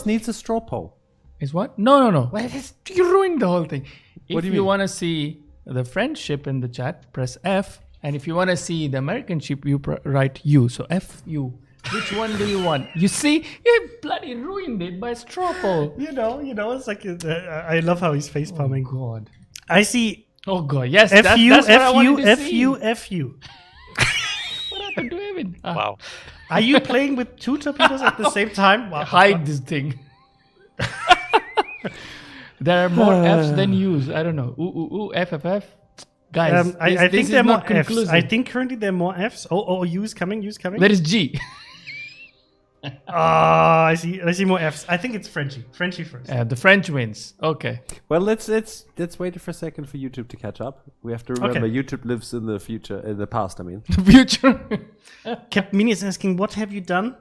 needs a straw poll. Is what? No. Well, you ruined the whole thing. If you want to see the French ship in the chat, press F, and if you want to see the American ship, you write U. So FU. Which one do you want? You see, you bloody ruined it by straw poll. It's like I love how he's face palming. Oh God, I see. Oh God, yes. FU, that's what I wanted to see. FU. What happened to Ev1n? Wow. Are you playing with 2 torpedoes at the same time? Wow. Hide this thing. There are more Fs than Us. I don't know. Ooh, FFF. Guys, I think there are more Fs. conclusive. I think currently there are more Fs. U's coming. There is G. I see more Fs. I think it's Frenchy first. The French wins. Okay. Well, let's wait for a second for YouTube to catch up. We have to remember YouTube lives in the future, in the past. I mean, future. Captain Mini is asking, "What have you done?"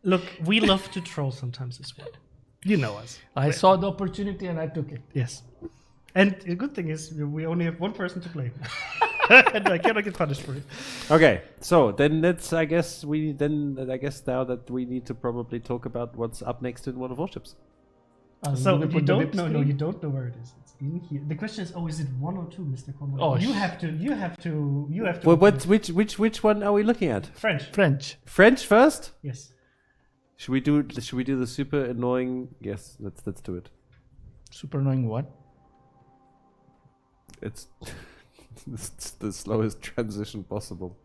Look, we love to troll sometimes as well. You know us. I saw the opportunity and I took it. Yes. And the good thing is we only have one person to blame. And I cannot get punished for it. Okay, so then I guess now that we need to probably talk about what's up next in World of Warships. So you don't know. No, you don't know where it is. It's in here. The question is, is it 1 or 2, Mr. Conway? Oh, you have to. Well, which one are we looking at? French first? Yes. Should we do the super annoying? Yes, let's do it. Super annoying what? It's the slowest transition possible.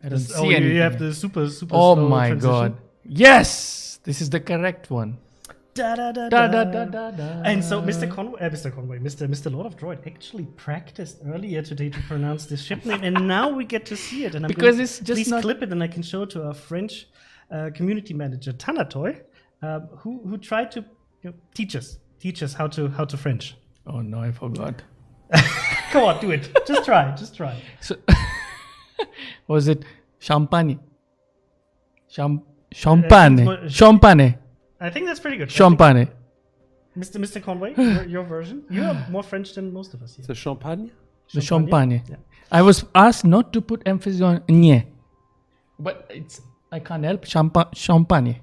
I don't see anything. You have the super Oh slow my transition. God! Yes, this is the correct one. Da, da, da, Da, da. da, da, da. And so Mr. Lordofdroid actually practiced earlier today to pronounce this ship name, and now we get to see it. And it's just please not... clip it, and I can show it to our French community manager Tanatoy, who tried to teach us how to French. Oh no, I forgot. Come on, do it. Just try. So, was it champagne? Champagne. I think that's pretty good. Champagne. Mr. Conway, your version. You are more French than most of us here. The champagne? The champagne. Yeah. I was asked not to put emphasis on "nye," but I can't help champagne.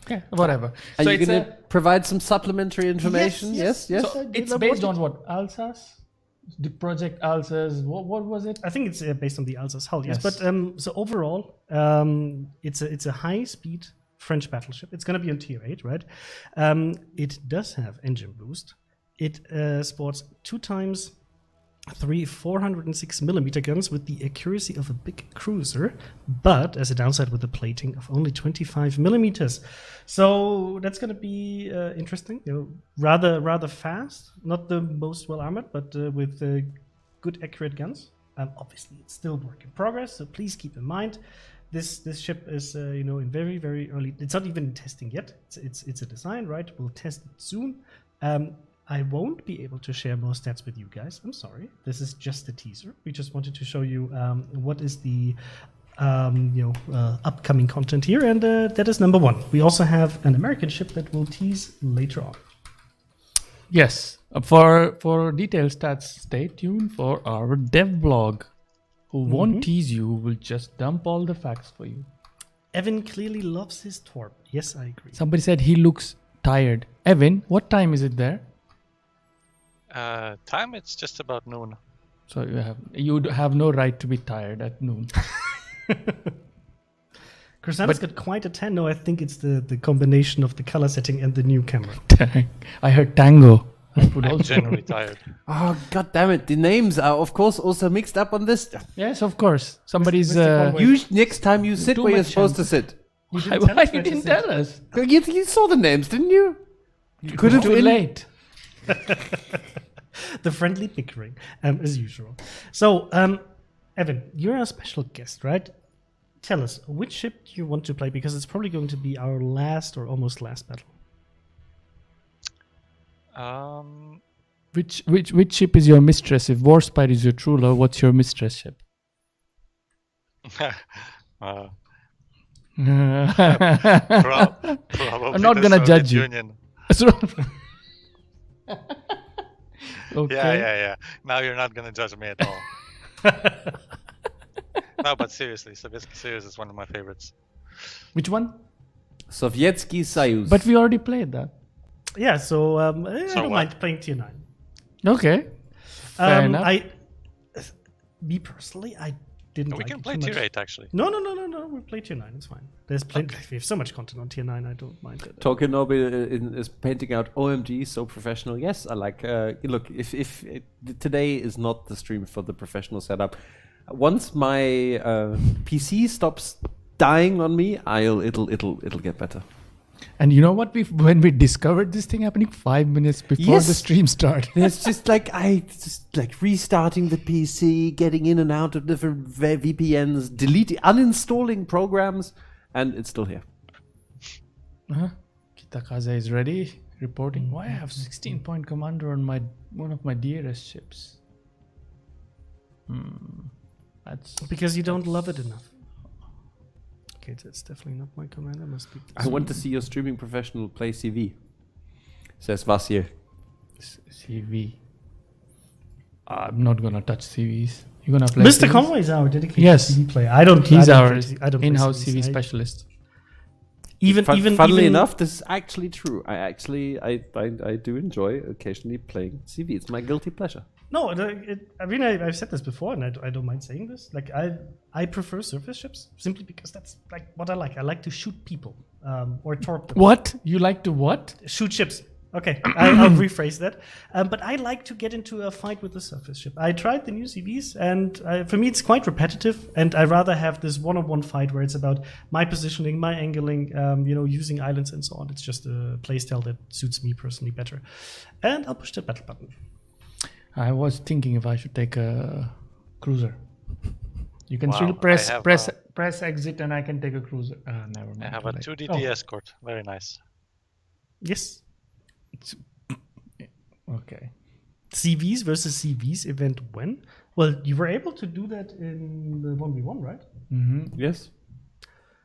Yeah, whatever. Are you going to provide some supplementary information? Yes. So it's based on what? Alsace? The project Alsace. What was it? I think it's based on the Alsace hull. Yes, but so overall, it's a high-speed French battleship. It's going to be on tier 8, right? It does have engine boost. It sports 2 times 3 406mm guns with the accuracy of a big cruiser, but as a downside with a plating of only 25mm. So that's going to be interesting. Rather fast, not the most well armored, but with good accurate guns. Obviously, it's still work in progress, so please keep in mind this ship is in very, very early. It's not even in testing yet. It's a design, right? We'll test it soon. I won't be able to share more stats with you guys. I'm sorry. This is just a teaser. We just wanted to show you what is the upcoming content here, and that is number 1. We also have an American ship that we'll tease later on. Yes. For detailed stats, stay tuned for our dev blog. Who won't tease you, will just dump all the facts for you. Ev1n clearly loves his Torp. Yes, I agree. Somebody said he looks tired. Ev1n, what time is it there? Time, it's just about noon. So you have no right to be tired at noon. Crysantos got quite a tan. No, I think it's the combination of the color setting and the new camera. I heard tango. I'm generally tired. Oh, god damn it. The names are, of course, also mixed up on this. Yes, of course. Somebody's... Next time you sit where you're supposed to sit. Why you didn't tell us? You saw the names, didn't you? You could have Too late. The friendly bickering, as usual. So, Evan, you're a special guest, right? Tell us, which ship do you want to play? Because it's probably going to be our last or almost last battle. Which ship is your mistress? If Warspite is your true love, what's your mistress ship? Probably I'm not gonna judge you. Okay. Yeah. Now you're not gonna judge me at all. No, but seriously, Sovietsky Soyuz is one of my favorites. Which one? Sovietsky Soyuz. But we already played that. Yeah, so I don't mind playing Tier 9. Okay. Fair enough. Me personally, I didn't. We can play Tier 8 actually. No. We play Tier 9. It's fine. There's plenty. Okay. We have so much content on Tier 9. I don't mind it. Tokenobi is painting out OMG so professional. Yes, I like. Look, if today is not the stream for the professional setup. Once my PC stops dying on me, it'll get better. And you know what? When we discovered this thing happening 5 minutes before the stream started. It's just like restarting the PC, getting in and out of different VPNs, deleting, uninstalling programs, and it's still here. Kitakaze is ready, reporting. Why I have 16-point commander on one of my dearest ships? That's because you don't love it enough. Okay, that's definitely not my commander. Must be. I want to see your streaming professional play CV. Says Vasir. CV. I'm not gonna touch CVs. You're gonna play. Mr. CVs? Conway is our dedicated Yes. CV player. He's our in-house in-house CV specialist. Funnily enough, this is actually true. I do enjoy occasionally playing CV. It's my guilty pleasure. No, I've said this before, and I don't mind saying this. Like, I prefer surface ships simply because that's like what I like. I like to shoot people or torp them. What? You like to what? Shoot ships. Okay, I'll rephrase that. But I like to get into a fight with the surface ship. I tried the new CVs, and for me it's quite repetitive, and I rather have this one-on-one fight where it's about my positioning, my angling, using islands and so on. It's just a playstyle that suits me personally better. And I'll push the battle button. I was thinking if I should take a cruiser. You can still press exit, and I can take a cruiser. Never mind. I have a 2DD escort. Very nice. Yes. Okay. CVs versus CVs Ev1n. Well, you were able to do that in the 1v1, right? Mm-hmm. Yes.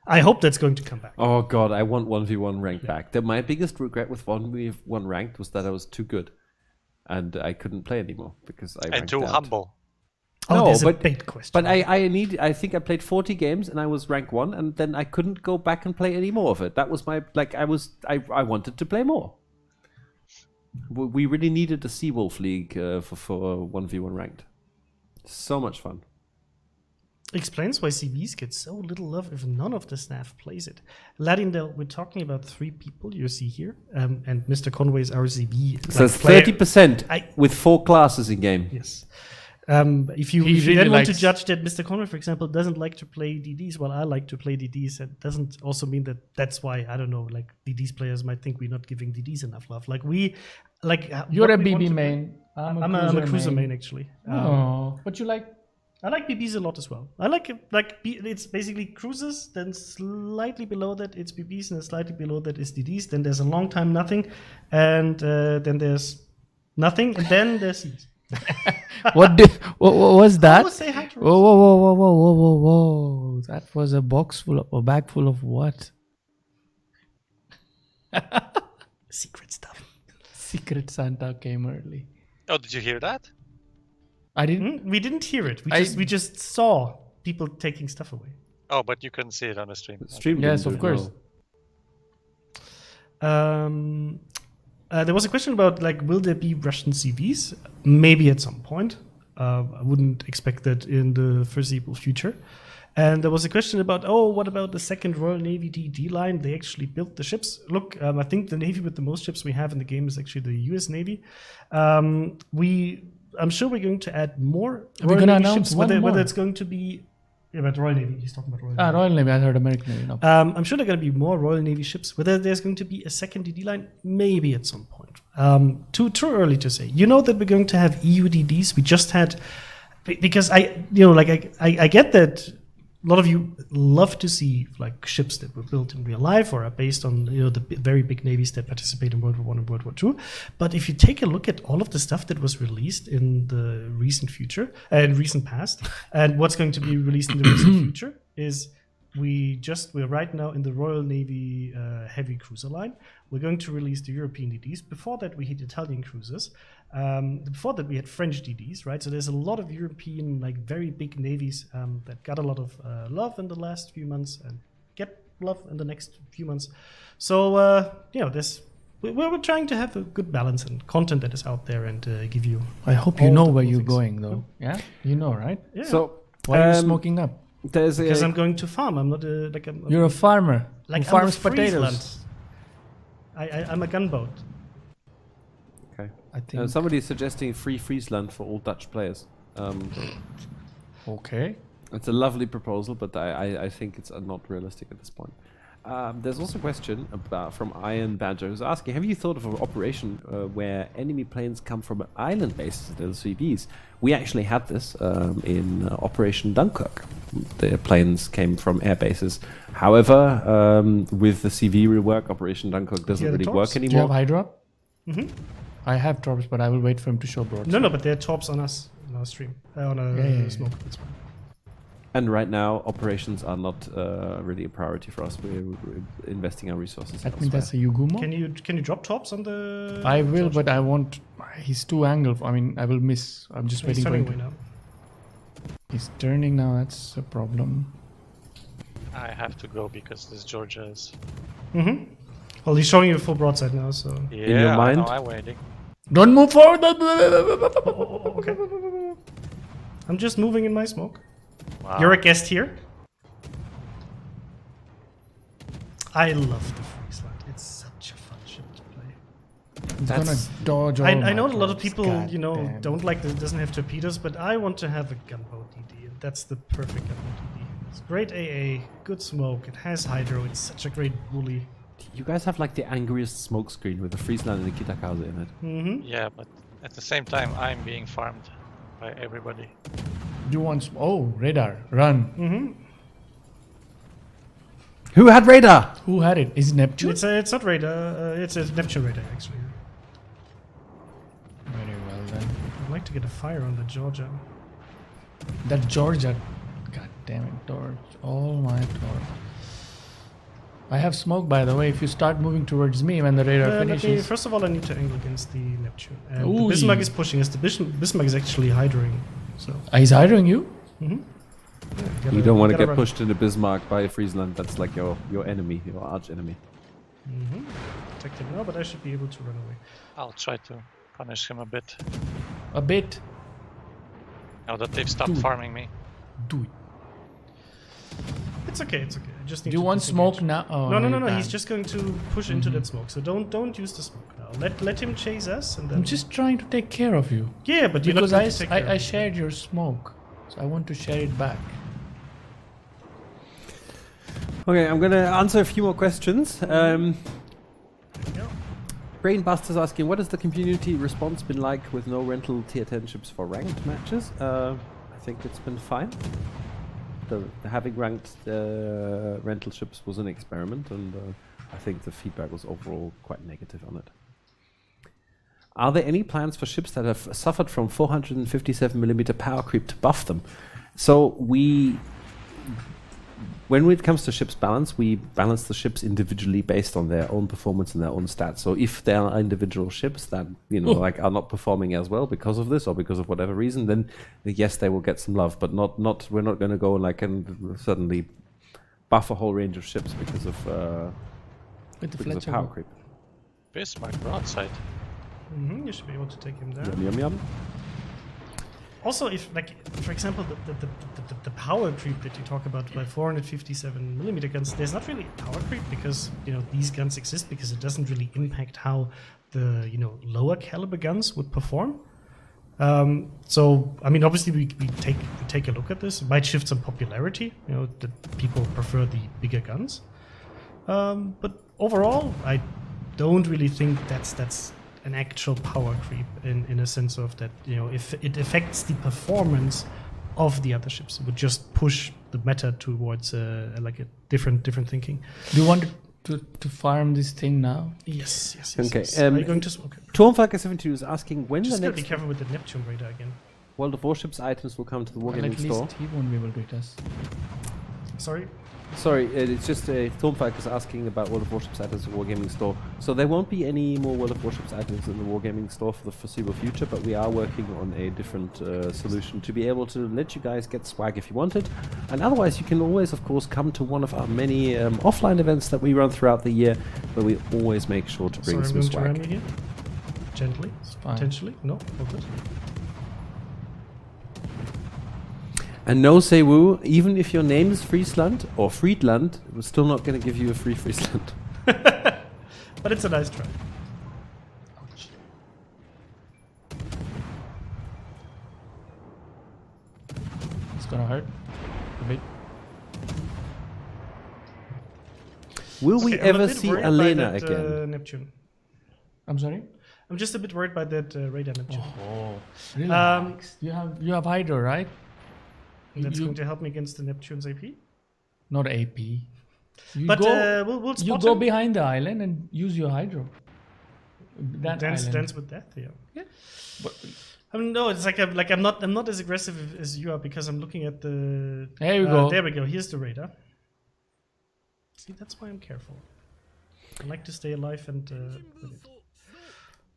I hope that's going to come back. Oh god, I want 1v1 ranked back. My biggest regret with 1v1 ranked was that I was too good. And I couldn't play anymore because I ranked too out. humble. Oh, there's a big question. But I think I played 40 games and I was rank 1, and then I couldn't go back and play any more of it. That was my I wanted to play more. We really needed a Seawolf League for 1v1 ranked. So much fun. Explains why CVs get so little love if none of the staff plays it. Ladindel, we're talking about 3 people you see here, and Mr. Conway is our CV. So 30% with 4 classes in game. Yes. If you then want to judge that Mr. Conway, for example, doesn't like to play DDs, well, I like to play DDs. That doesn't also mean that that's why, I don't know, like DDs players might think we're not giving DDs enough love. Like you're a BB main. I'm a cruiser main actually. But you like? I like BBs a lot as well. I like it's basically cruisers, then slightly below that it's BBs, and slightly below that is DDs. Then there's a long time nothing, and then there's nothing, and then there's Cs. What was that? Say hi to Whoa! That was a bag full of what? Secret stuff. Secret Santa came early. Oh, did you hear that? I didn't. We didn't hear it. We just saw people taking stuff away. Oh, but you couldn't see it on the stream. Yes, of course. There was a question about will there be Russian CVs? Maybe at some point. I wouldn't expect that in the foreseeable future. And there was a question about, what about the second Royal Navy DD line? They actually built the ships. Look, I think the Navy with the most ships we have in the game is actually the US Navy. I'm sure we're going to add more Royal Navy ships, whether it's going to be... Yeah, but Royal Navy. He's talking about Royal Navy. Royal Navy. I heard American Navy. No. I'm sure there are going to be more Royal Navy ships. Whether there's going to be a second DD line, maybe at some point. Too early to say. You know that we're going to have EU DDs. We just had, because I get that a lot of you love to see like ships that were built in real life or are based on the very big navies that participate in World War I and World War II. But if you take a look at all of the stuff that was released in the recent future and recent past, and what's going to be released in the recent future is we're right now in the Royal Navy heavy cruiser line. We're going to release the European DDs. Before that, we had Italian cruisers. Before that, we had French DDs, right? So there's a lot of European, like very big navies that got a lot of love in the last few months and get love in the next few months. So we're trying to have a good balance and content that is out there and give you. I hope you know where you're going, though. Yeah, you know, right? Yeah. So why are you smoking up? Because I'm going to farm. I'm not You're a farmer. Like who farms potatoes. I'm a gunboat. Okay. I think. Somebody is suggesting free Friesland for all Dutch players. Okay. It's a lovely proposal, but I think it's not realistic at this point. There's also a question from Iron Badger who's asking, have you thought of an operation where enemy planes come from island bases, the CVs? We actually had this in Operation Dunkirk. The planes came from air bases. However, with the CV rework, Operation Dunkirk doesn't really work anymore. Do you have Hydra? Mm-hmm. I have torps, but I will wait for him to show broadside. No, but there are torps on us, on our stream. On a smoke. That's fine. And right now, operations are not really a priority for us. We're investing our resources. I think that's a Yugumo. Can you drop tops on the? I will, but I won't. He's too angled. I mean, I will miss. I'm just waiting for him. Now. He's turning now. That's a problem. I have to go because this Georgia is. Mm-hmm. Well, he's showing you full broadside now, so. Yeah, in your mind? I'm waiting. Don't move forward. Okay. I'm just moving in my smoke. Wow. You're a guest here. I love the Friesland. It's such a fun ship to play. It's gonna dodge all I know a my lot of drops. people, God damn. don't like this. It doesn't have torpedoes, but I want to have a gunboat DD, and that's the perfect gunboat DD. It's great AA, good smoke. It has hydro. It's such a great bully. You guys have like the angriest smoke screen with the Friesland and the Kitakaze in it. Mm-hmm. Yeah, but at the same time, I'm being farmed by everybody. You want? Radar, run. Mm-hmm. Who had radar? Who had it? Is it Neptune? It's not radar. It's a Neptune radar actually. Very well then. I'd like to get a fire on the Georgia. That Georgia. God damn it, torch. All my torch. I have smoke, by the way. If you start moving towards me when the radar finishes. First of all, I need to angle against the Neptune. And Ooh. the Bismarck is pushing us. The Bismarck is actually hydroing. So. He's hiding you? Mm-hmm. Yeah, You don't want to get pushed into Bismarck by a Friesland. That's like your enemy, your arch enemy. Mm-hmm. Attacked him now, but I should be able to run away. I'll try to punish him a bit. A bit. Now that they've stopped farming me. Do it. It's okay. I just need Do you to want disengage. smoke now? Oh, No. you He's can't. just going to push into that smoke. So don't use the smoke now. Let him chase us, and then. I'm just trying to take care of you. Yeah, but you're Because not going to take care I of shared your smoke. So I want to share it back. Okay, I'm gonna answer a few more questions. Yeah. Brainbuster's asking, what has the community response been like with no rental tier 10 ships for ranked matches? I think it's been fine. Having ranked rental ships was an experiment, and I think the feedback was overall quite negative on it. Are there any plans for ships that have suffered from 457mm power creep to buff them? So when it comes to ships balance, we balance the ships individually based on their own performance and their own stats. So if there are individual ships that like are not performing as well because of this or because of whatever reason, then yes, they will get some love. But not we're not going to go like and suddenly buff a whole range of ships because of power creep. Bismarck broadside. Mm-hmm. You should be able to take him down. Yum. also, if like for example, the power creep that you talk about by 457mm guns, there's not really power creep because these guns exist because it doesn't really impact how the lower caliber guns would perform. So I mean, obviously we take a look at this. It might shift some popularity. That people prefer the bigger guns. But overall, I don't really think that's an actual power creep in a sense of that, if it affects the performance of the other ships, it would just push the meta towards like a different thinking. Do you want to farm this thing now? Yes. Okay. Yes. Are you going to? Okay. Tormfalker72 is asking when Just the gotta be next careful with the Neptune radar again. World of Warships items will come to the Wargaming At store. least he won't be able to hit us. Sorry. Sorry, it's just Stormfalk is asking about World of Warships items at Wargaming Store. So there won't be any more World of Warships items in the Wargaming Store for the foreseeable future, but we are working on a different solution to be able to let you guys get swag if you want it. And otherwise, you can always, of course, come to one of our many offline events that we run throughout the year, where we always make sure to bring some swag. I'm going to ram you here. Gently. It's fine. Potentially. No? All good. And no, say woo, even if your name is Friesland or Friedland, we're still not going to give you a free Friesland. But it's a nice try. Ouch. It's gonna hurt a bit. Will we Okay, I'm a ever bit see worried by Elena that, again? Neptune. I'm sorry. I'm just a bit worried by that radar Neptune. Oh, relax. You have Hydro, right? That's going to help me against the Neptune's AP. Not AP. But we'll spot you go him. behind the island and use your Hydro. That Dance island. with death, yeah. But I mean, no, it's like I'm not as aggressive as you are because I'm looking at the. There we go. There we go. Here's the radar. See, that's why I'm careful. I like to stay alive and. With it.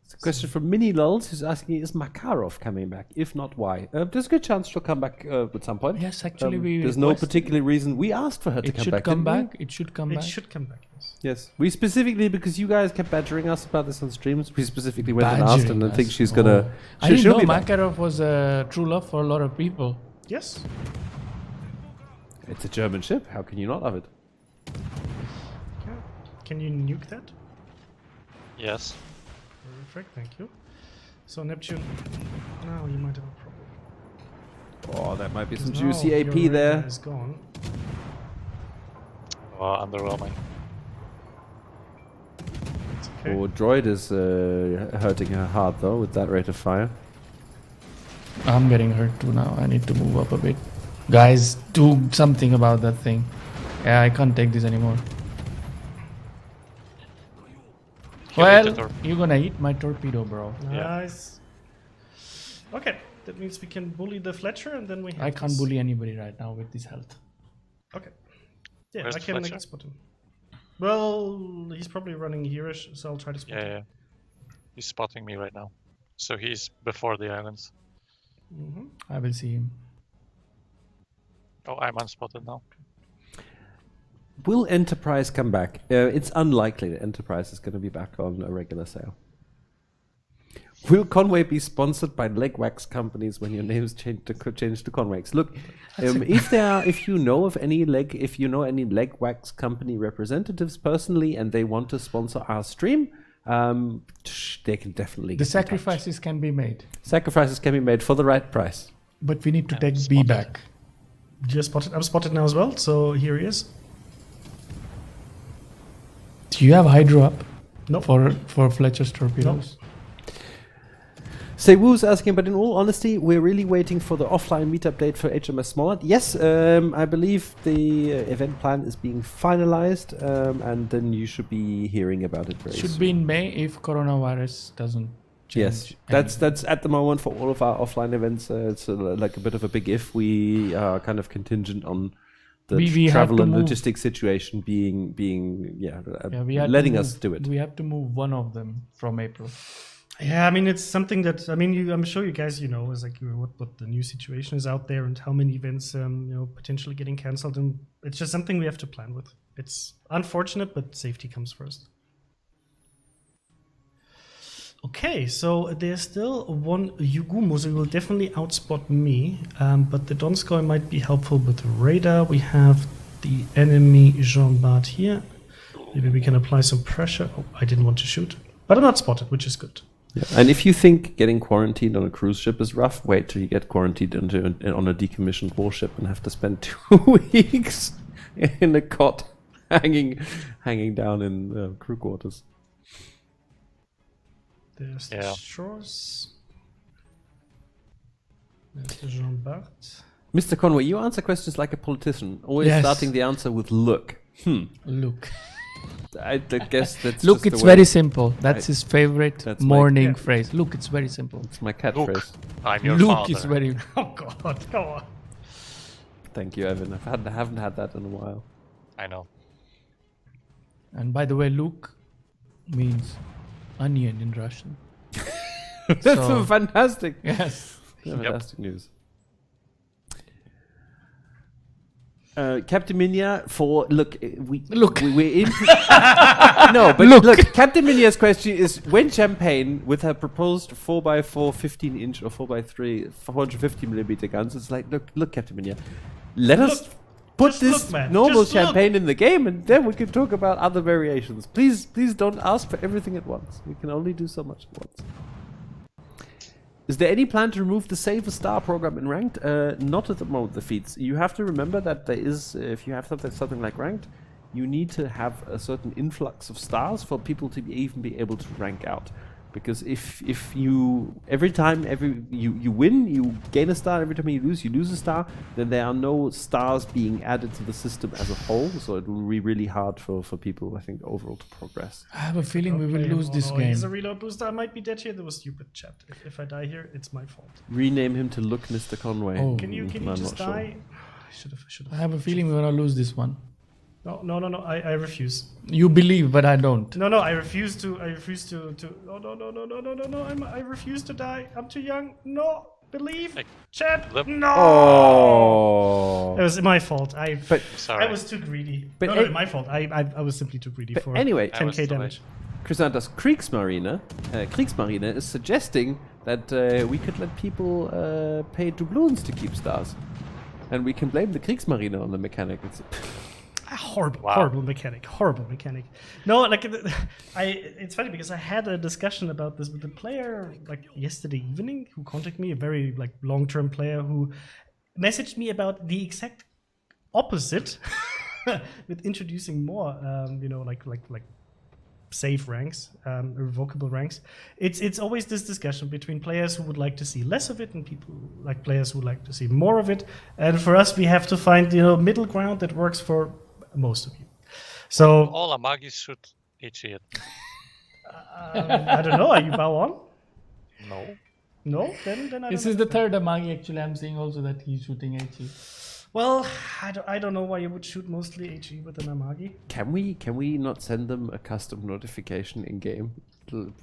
It's a question from Mini Lulz who's asking, is Makarov coming back? If not, why? There's a good chance she'll come back at some point. Yes, actually, there's no particular reason. We asked for her to it come should back. come didn't back. It should come It back. should come back. Yes. Yes. We specifically, because you guys kept badgering us about this on streams, we specifically went and asked Badgering and I think us. she's gonna. I didn't she'll know be back. Makarov was a true love for a lot of people. Yes. It's a German ship. How can you not love it? Yeah. Can you nuke that? Yes. Perfect. Thank you. So Neptune. Now you might have a problem. Oh, that might be some Now juicy your AP radar there. is gone. Oh, underwhelming. It's okay. Oh, Droid is hurting her hard though with that rate of fire. I'm getting hurt too now. I need to move up a bit. Guys, do something about that thing. Yeah, I can't take this anymore. Well, you're gonna eat my torpedo, bro. Nice. Okay, that means we can bully the Fletcher and then we have I can't this. bully anybody right now with this health. Okay. Yeah, Where's I the can Fletcher? spot him. Well, he's probably running here-ish, so I'll try to spot him. Yeah. He's spotting me right now. So he's before the islands. Mm-hmm. I will see him. Oh, I'm unspotted now. Will Enterprise come back? It's unlikely that Enterprise is going to be back on a regular sale. Will Conway be sponsored by leg wax companies when your name's changed to Conwax? Look, if you know any leg wax company representatives personally and they want to sponsor our stream, they can definitely. The get in touch. sacrifices can be made, Sacrifices can be made for the right price. but we need to I'm take B spotted. back. Just spotted. I'm spotted now as well, so here he is. Do you have Hydro up? No. For Fletcher's torpedoes? Say Woo's asking, but in all honesty, we're really waiting for the offline meetup date for HMS Smollett. Yes, I believe the event plan is being finalized, and then you should be hearing about it very soon. Should be in May if coronavirus doesn't change. Yes, that's at the moment for all of our offline events. It's like a bit of a big if. We are kind of contingent on the We have travel to and move. logistics situation being we had to letting move- us do it. We have to move one of them from April. Yeah, I mean, it's something that, I mean, I'm sure you guys, is like what the new situation is out there and how many events, potentially getting cancelled. And it's just something we have to plan with. It's unfortunate, but safety comes first. Okay, so there's still one Yugumo, so he will definitely outspot me, but the Donskoy might be helpful with radar. We have the enemy Jean Bart here. Maybe we can apply some pressure. Oh, I didn't want to shoot, but I'm not spotted, which is good. Yeah. And if you think getting quarantined on a cruise ship is rough, wait till you get quarantined on a decommissioned warship and have to spend 2 weeks in a cot hanging down in crew quarters. There's the shores. There's the Jean Bart. Mr. Conway, you answer questions like a politician, always starting the answer with look. Look. I guess that's Look, just it's the way very simple. That's his favorite morning phrase. Look, it's very simple. It's my catchphrase. I'm your Look father. is very... Oh God, come on. Thank you, Evan. I haven't had that in a while. I know. And by the way, Luke means onion in Russian. That's fantastic. Yes. Fantastic news. Captain Minya, we're in. No, but look, Captain Minya's question is: when Champagne, with her proposed 4x4 15-inch or 4x3 450mm guns, it's like, look, Captain Minya, let us put this normal Champagne in the game, and then we can talk about other variations. Please don't ask for everything at once. We can only do so much at once. Is there any plan to remove the Save a Star program in Ranked? Not at the moment, the feats. You have to remember that there is, if you have something like Ranked, you need to have a certain influx of stars for people to even be able to rank out. Because if you every time you win, you gain a star. Every time you lose a star. Then there are no stars being added to the system as a whole. So it will be really hard for people, I think, overall to progress. I have a feeling we will lose this game. He's a reload booster. I might be dead here. That was stupid, chat. If I die here, it's my fault. Rename him to Look Mr. Conway. Oh. Can you just die? Sure. I should have. I have a feeling we're gonna lose this one. No. I refuse. You believe, but I don't. No. I refuse to. No. I refuse to die. I'm too young. No. Believe. Chat. No. Oh. It was my fault. Sorry. I was too greedy. But No, my fault. I was simply too greedy for anyway, 10k damage. Crysantos, Kriegsmarine is suggesting that we could let people pay doubloons to keep stars. And we can blame the Kriegsmarine on the mechanic. Horrible mechanic. No, it's funny because I had a discussion about this with a player yesterday evening who contacted me, a very long-term player who messaged me about the exact opposite with introducing more, safe ranks, irrevocable ranks. It's always this discussion between players who would like to see less of it and people players who would like to see more of it. And for us, we have to find middle ground that works for most of you. So all Amagis should HE it. I don't know. Are you bow on? No. Then I don't This is the third Amagi. Actually, I'm seeing also that he's shooting HE. Well, I don't know why you would shoot mostly HE with an Amagi. Can we not send them a custom notification in game?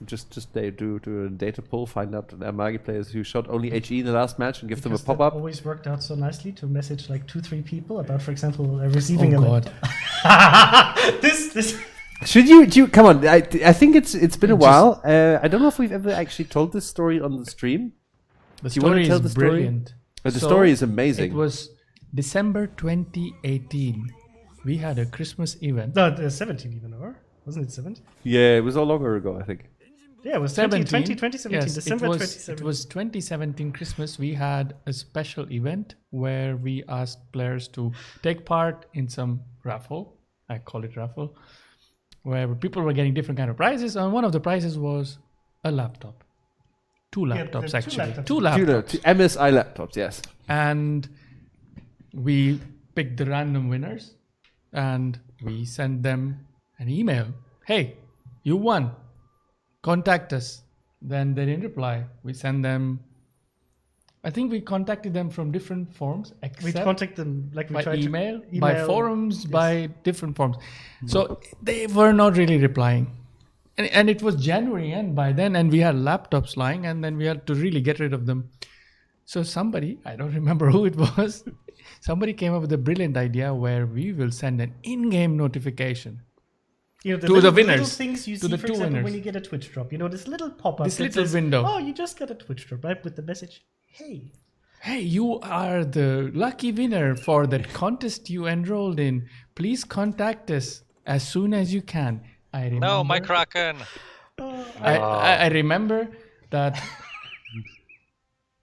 Just they do a data poll, find out the Amagi players who shot only HE in the last match, and give them a pop up. Always worked out so nicely to message 2-3 people about, for example, receiving a God. this. Should you come on? I think it's been a while. I don't know if we've ever actually told this story on the stream. The Do you want to story tell is the story? brilliant. The story is amazing. It was December 2018. We had a Christmas event. No, 17 even, or wasn't it 17? Yeah, it was all longer ago, I think. Yeah, it was 2017, Yes, December 2017. It was 2017 Christmas. We had a special event where we asked players to take part in some raffle. I call it raffle. Where people were getting different kind of prizes. And one of the prizes was a laptop. Two laptops, actually. Two laptops. MSI laptops, yes. And we picked the random winners. And we sent them an email. Hey, you won. Contact us. Then they didn't reply. We sent them. I think we contacted them from different forms. We contacted them by email, by forums, yes. By different forms. So they were not really replying. And it was January end by then, and we had laptops lying, and then we had to really get rid of them. So somebody, I don't remember who it was, somebody came up with a brilliant idea where we will send an in-game notification. You know, the To little, the winners. little things you To see, the for two example, winners. when you get a Twitch drop. You know, this little pop-up. This that little says, window. Oh, you just got a Twitch drop, right? With the message, hey. Hey, you are the lucky winner for the contest you enrolled in. Please contact us as soon as you can. I remember. No, my Kraken. I remember that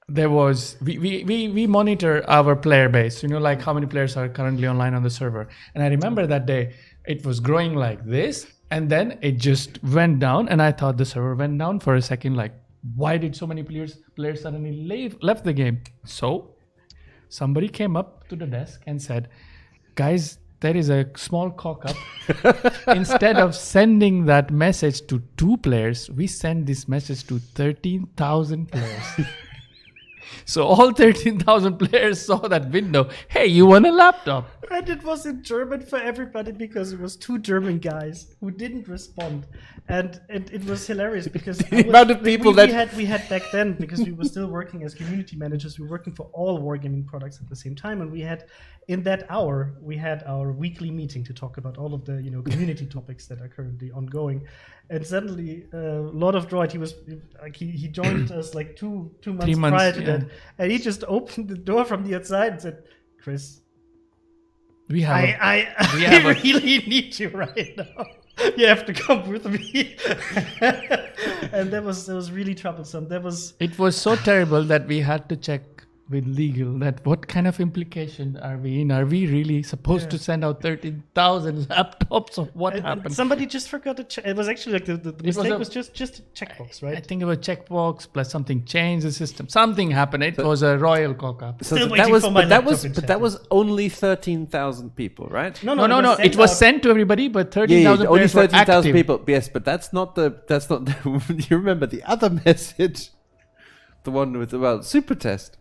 there was we monitor our player base, you know, like how many players are currently online on the server. And I remember that day it was growing like this, and then it just went down, and I thought the server went down for a second, like, why did so many players suddenly left the game? So somebody came up to the desk and said, guys, there is a small cock up. Instead of sending that message to 2 players, we send this message to 13,000 players. So all 13,000 players saw that window. Hey, you won a laptop. And it was in German for everybody because it was 2 German guys who didn't respond. And it was hilarious because The amount of people we had back then, because we were still working as community managers, we were working for all wargaming products at the same time. And we had, in that hour, we had our weekly meeting to talk about all of the, you know, community topics that are currently ongoing. And suddenly, Lordofdroid, he joined us like 2 months prior to that. And he just opened the door from the outside and said, Chris, I really need you right now. You have to come with me. And that was really troublesome. It was so terrible that we had to check with legal that what kind of implication are we in? Are we really supposed to send out 13,000 laptops, or what happened? Somebody just forgot to check. It was actually like the mistake was just a checkbox, right? I think it was checkbox plus something changed the system. Something happened. It was a royal cock-up. So Still that waiting was, for my but that laptop was, in but chat. that was only 13,000 people, right? No. It was sent to everybody, but 13,000 only players were 13,000 active. people. Yes, but that's not you remember the other message, the one with about super test.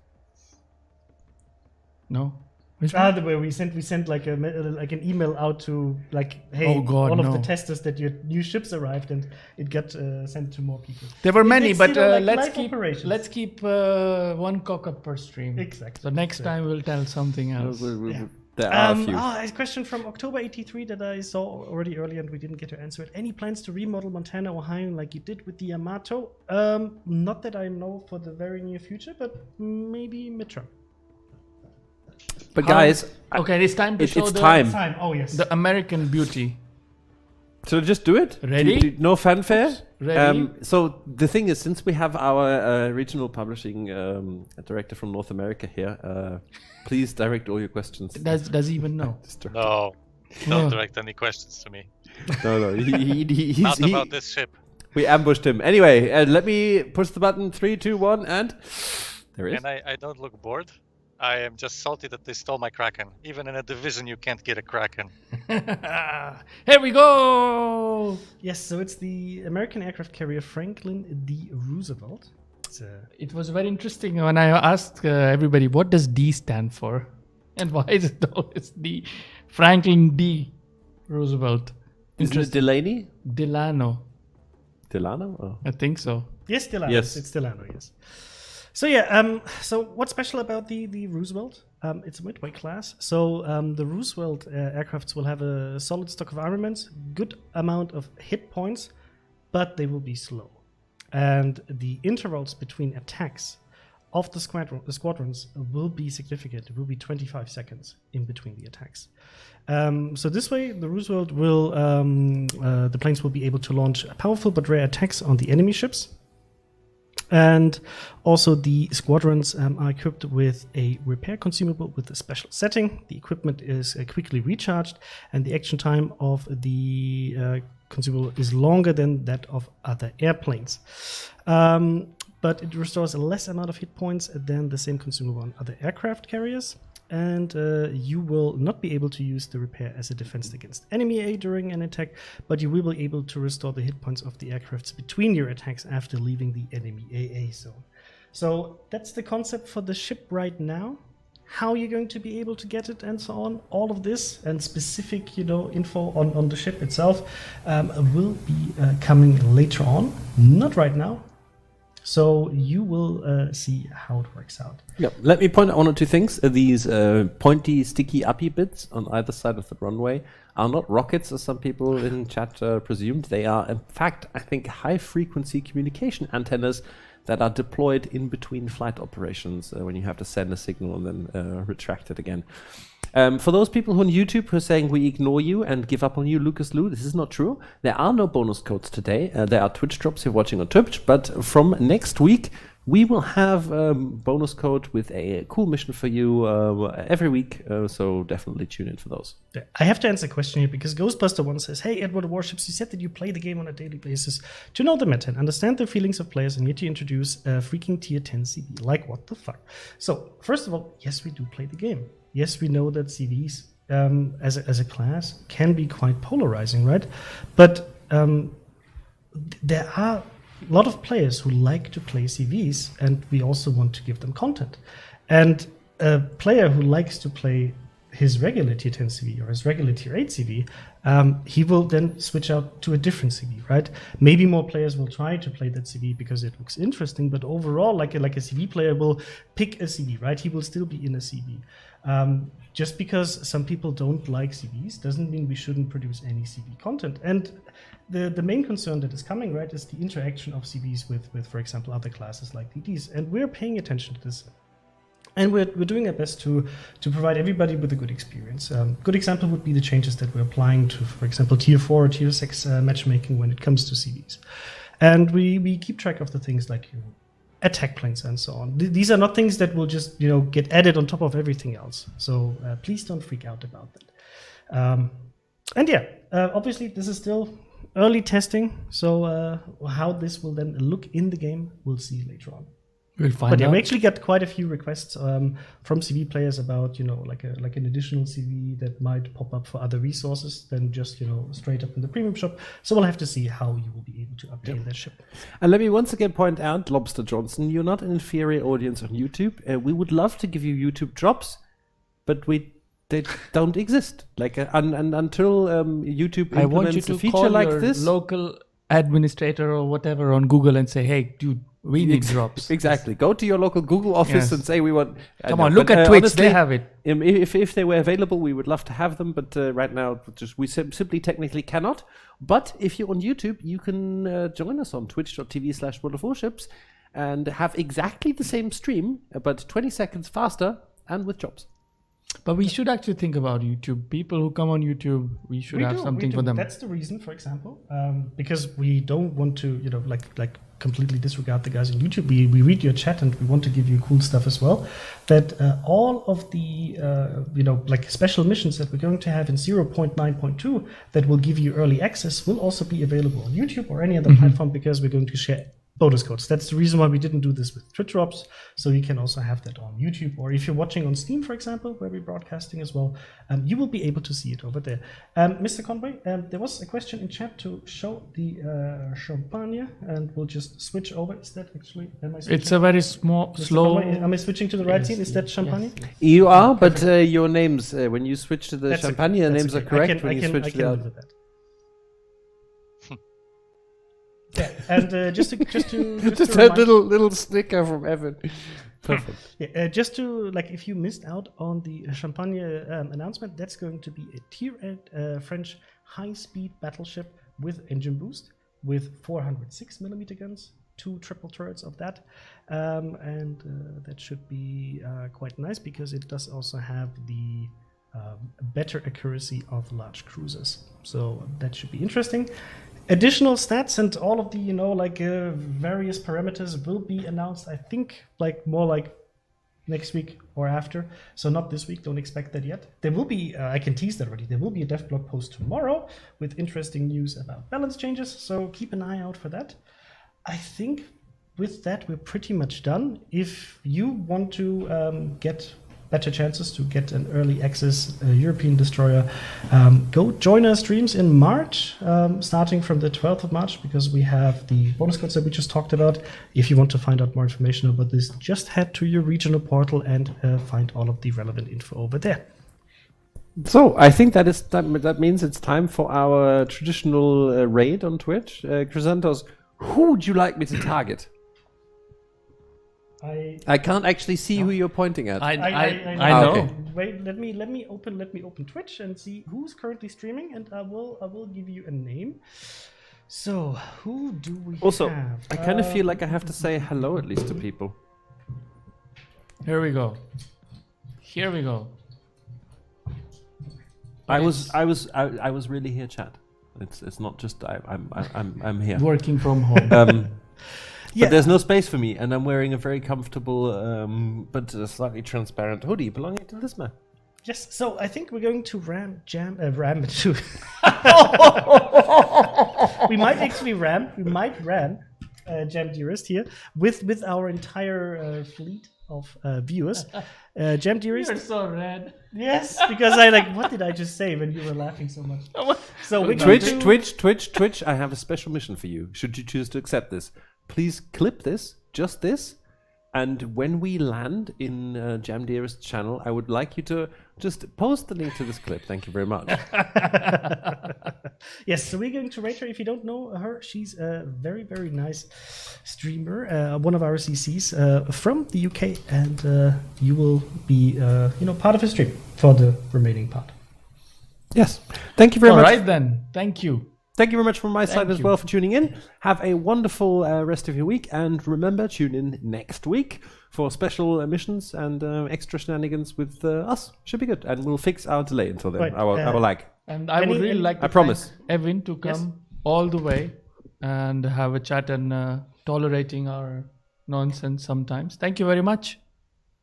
No. The way we sent like an email out to like, hey, Oh God, all of no. the testers that your new ships arrived, and it got sent to more people. There were many, It's, but you know, like let's live keep operations. let's keep 1 cock-up per stream. Exactly. So next time we'll tell something else. There are a few. A question from October 83 that I saw already earlier and we didn't get to answer it. Any plans to remodel Montana, Ohio like you did with the Yamato? Not that I know for the very near future, but maybe midterm. But guys, Okay, it's time to show it's the time. Oh yes. the American beauty. So just do it. Ready? No fanfare. Ready? So the thing is, since we have our regional publishing director from North America here, please direct all your questions. Does he even know? No, don't direct any questions to me. No, he's Not about this ship. We ambushed him. Anyway, let me push the button. 3, 2, 1, and there it is. And I don't look bored. I am just salty that they stole my Kraken. Even in a division, you can't get a Kraken. Here we go. Yes, so it's the American aircraft carrier Franklin D. Roosevelt. It was very interesting when I asked everybody, what does D stand for? And why is it always D? Franklin D. Roosevelt. Isn't it Delaney? Delano. Delano? Oh. I think so. Yes, Delano. Yes. It's Delano, yes. So yeah, so what's special about the Roosevelt? It's a midway class. So the Roosevelt aircrafts will have a solid stock of armaments, good amount of hit points, but they will be slow. And the intervals between attacks of the squadrons will be significant. It will be 25 seconds in between the attacks. So this way, the Roosevelt will, the planes will be able to launch powerful but rare attacks on the enemy ships. And also the squadrons are equipped with a repair consumable with a special setting. The equipment is quickly recharged, and the action time of the consumable is longer than that of other airplanes. But it restores a less amount of hit points than the same consumable on other aircraft carriers. And you will not be able to use the repair as a defense against enemy A during an attack, but you will be able to restore the hit points of the aircrafts between your attacks after leaving the enemy AA zone. So that's the concept for the ship right now. How you're going to be able to get it and so on, all of this and specific, info on the ship itself will be coming later on, not right now. So you will see how it works out. Yeah, let me point out one or two things. These pointy, sticky, uppy bits on either side of the runway are not rockets, as some people in chat presumed. They are, in fact, I think, high-frequency communication antennas that are deployed in between flight operations when you have to send a signal and then retract it again. For those people who on YouTube who are saying we ignore you and give up on you, Lucas Lou, this is not true. There are no bonus codes today. There are Twitch drops if you're watching on Twitch, but from next week, we will have bonus code with a cool mission for you every week, so definitely tune in for those. I have to answer a question here because Ghostbuster1 says, hey, World of Warships, you said that you play the game on a daily basis. To know the meta and understand the feelings of players, and yet you introduce a freaking tier 10 CV. Like, what the fuck? So, first of all, yes, we do play the game. Yes, we know that CVs as a class can be quite polarizing, right? But there are a lot of players who like to play CVs, and we also want to give them content. And a player who likes to play his regular tier 10 CV or his regular tier 8 CV, he will then switch out to a different CV, right? Maybe more players will try to play that CV because it looks interesting, but overall, like a CV player will pick a CV, right? He will still be in a CV. Just because some people don't like CVs doesn't mean we shouldn't produce any CV content. And the main concern that is coming, right, is the interaction of CVs with for example, other classes like DDs. And we're paying attention to this. And we're doing our best to provide everybody with a good experience. Good example would be the changes that we're applying to, for example, tier 4 or tier 6 matchmaking when it comes to CVs. And we keep track of the things like attack planes and so on. These are not things that will just get added on top of everything else. So please don't freak out about that. And yeah, obviously this is still early testing. So how this will then look in the game, we'll see later on. We'll find But yeah, out. we actually got quite a few requests from CV players about like an additional CV that might pop up for other resources than just straight up in the premium shop. So we'll have to see how you will be able to obtain that ship. And let me once again point out, Lobster Johnson, you're not an inferior audience on YouTube. We would love to give you YouTube drops, but they don't exist. Like until YouTube I want you implements a to feature call like your this. local administrator or whatever on Google and say, hey, dude, we need drops. Exactly. Go to your local Google office and say we want. Come on, look at Twitch. Honestly, they have it. If they were available, we would love to have them. But right now, we simply technically cannot. But if you're on YouTube, you can join us on twitch.tv/World of Warships and have exactly the same stream, but 20 seconds faster and with jobs. But we should actually think about YouTube. People who come on YouTube, we should have something for them. That's the reason, for example, because we don't want to, like completely disregard the guys on YouTube. We read your chat and we want to give you cool stuff as well. That all of the, like special missions that we're going to have in 0.9.2 that will give you early access will also be available on YouTube or any other platform because we're going to share bonus codes. That's the reason why we didn't do this with Twitch drops, so you can also have that on YouTube. Or if you're watching on Steam, for example, where we're broadcasting as well, you will be able to see it over there. Mr. Conway, there was a question in chat to show the champagne, and we'll just switch over. Is that actually? Am I switching? It's a very slow. Conway, am I switching to the right scene? Is that champagne? Yes. You are, but your names, when you switch to the That's champagne, okay. the That's names okay. are correct. I When you can switch to the live with that. Yeah, and just to a little sticker from Evan. Perfect. Yeah, just to if you missed out on the Champagne announcement, that's going to be a tier 8 French high-speed battleship with engine boost, with 406mm guns, 2 triple turrets of that, and that should be quite nice because it does also have the better accuracy of large cruisers. So that should be interesting. Additional stats and all of the various parameters will be announced, I think, more like next week or after. So not this week, don't expect that yet. There will be, I can tease that already, there will be a dev blog post tomorrow with interesting news about balance changes, so keep an eye out for that. I think with that we're pretty much done. If you want to get better chances to get an early access European destroyer, go join our streams in March, starting from the 12th of March, because we have the bonus codes that we just talked about. If you want to find out more information about this, just head to your regional portal and find all of the relevant info over there. So I think that means it's time for our traditional raid on Twitch. Crysantos, who would you like me to target? I can't actually see who you're pointing at. I Ah, know. okay. Wait, let me open Twitch and see who's currently streaming, and I will give you a name. So who do we Also, have? I kind of feel like I have to say hello at least to people. Here we go. Here we go. I was really here, chat. It's not just I'm here. Working from home. But there's no space for me, and I'm wearing a very comfortable but slightly transparent hoodie belonging to this man. Yes, so I think we're going to ram to. We might actually ram Jam Dearest here with our entire fleet of viewers. Jam Dearest. You're so red. Yes, because what did I just say when you were laughing so much? So we're Twitch, I have a special mission for you. Should you choose to accept this, please clip this, just this, and when we land in Jam Dearest's channel, I would like you to just post the link to this clip. Thank you very much. Yes, so we're going to rate her. If you don't know her, she's a very, very nice streamer, one of our CCs from the UK, and you will be, part of her stream for the remaining part. Yes. Thank you very much. All right then. Thank you. Thank you very much from my side as you. well for tuning in. Have a wonderful rest of your week, and remember, tune in next week for special missions and extra shenanigans with us. Should be good, and we'll fix our delay until then. Right, Our lag. And I would really like to promise. thank Ev1n to come all the way and have a chat and tolerating our nonsense sometimes. Thank you very much.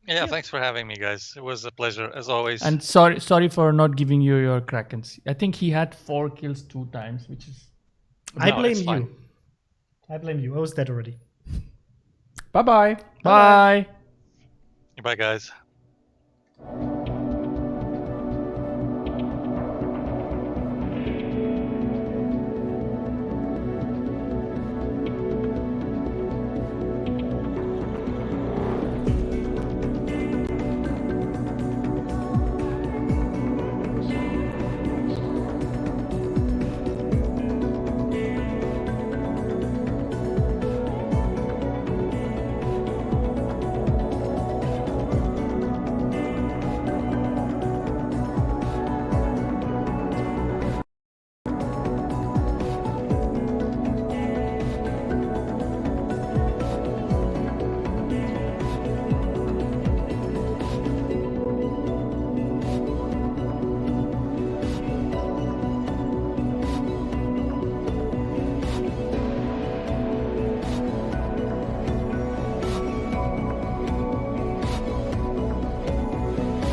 Yeah, thanks for having me, guys. It was a pleasure, as always. And sorry for not giving you your Krakens. I think he had 4 kills 2 times, which is... I No, blame it's fine. you. I blame you. I was dead already. Bye-bye. Bye. Bye, guys.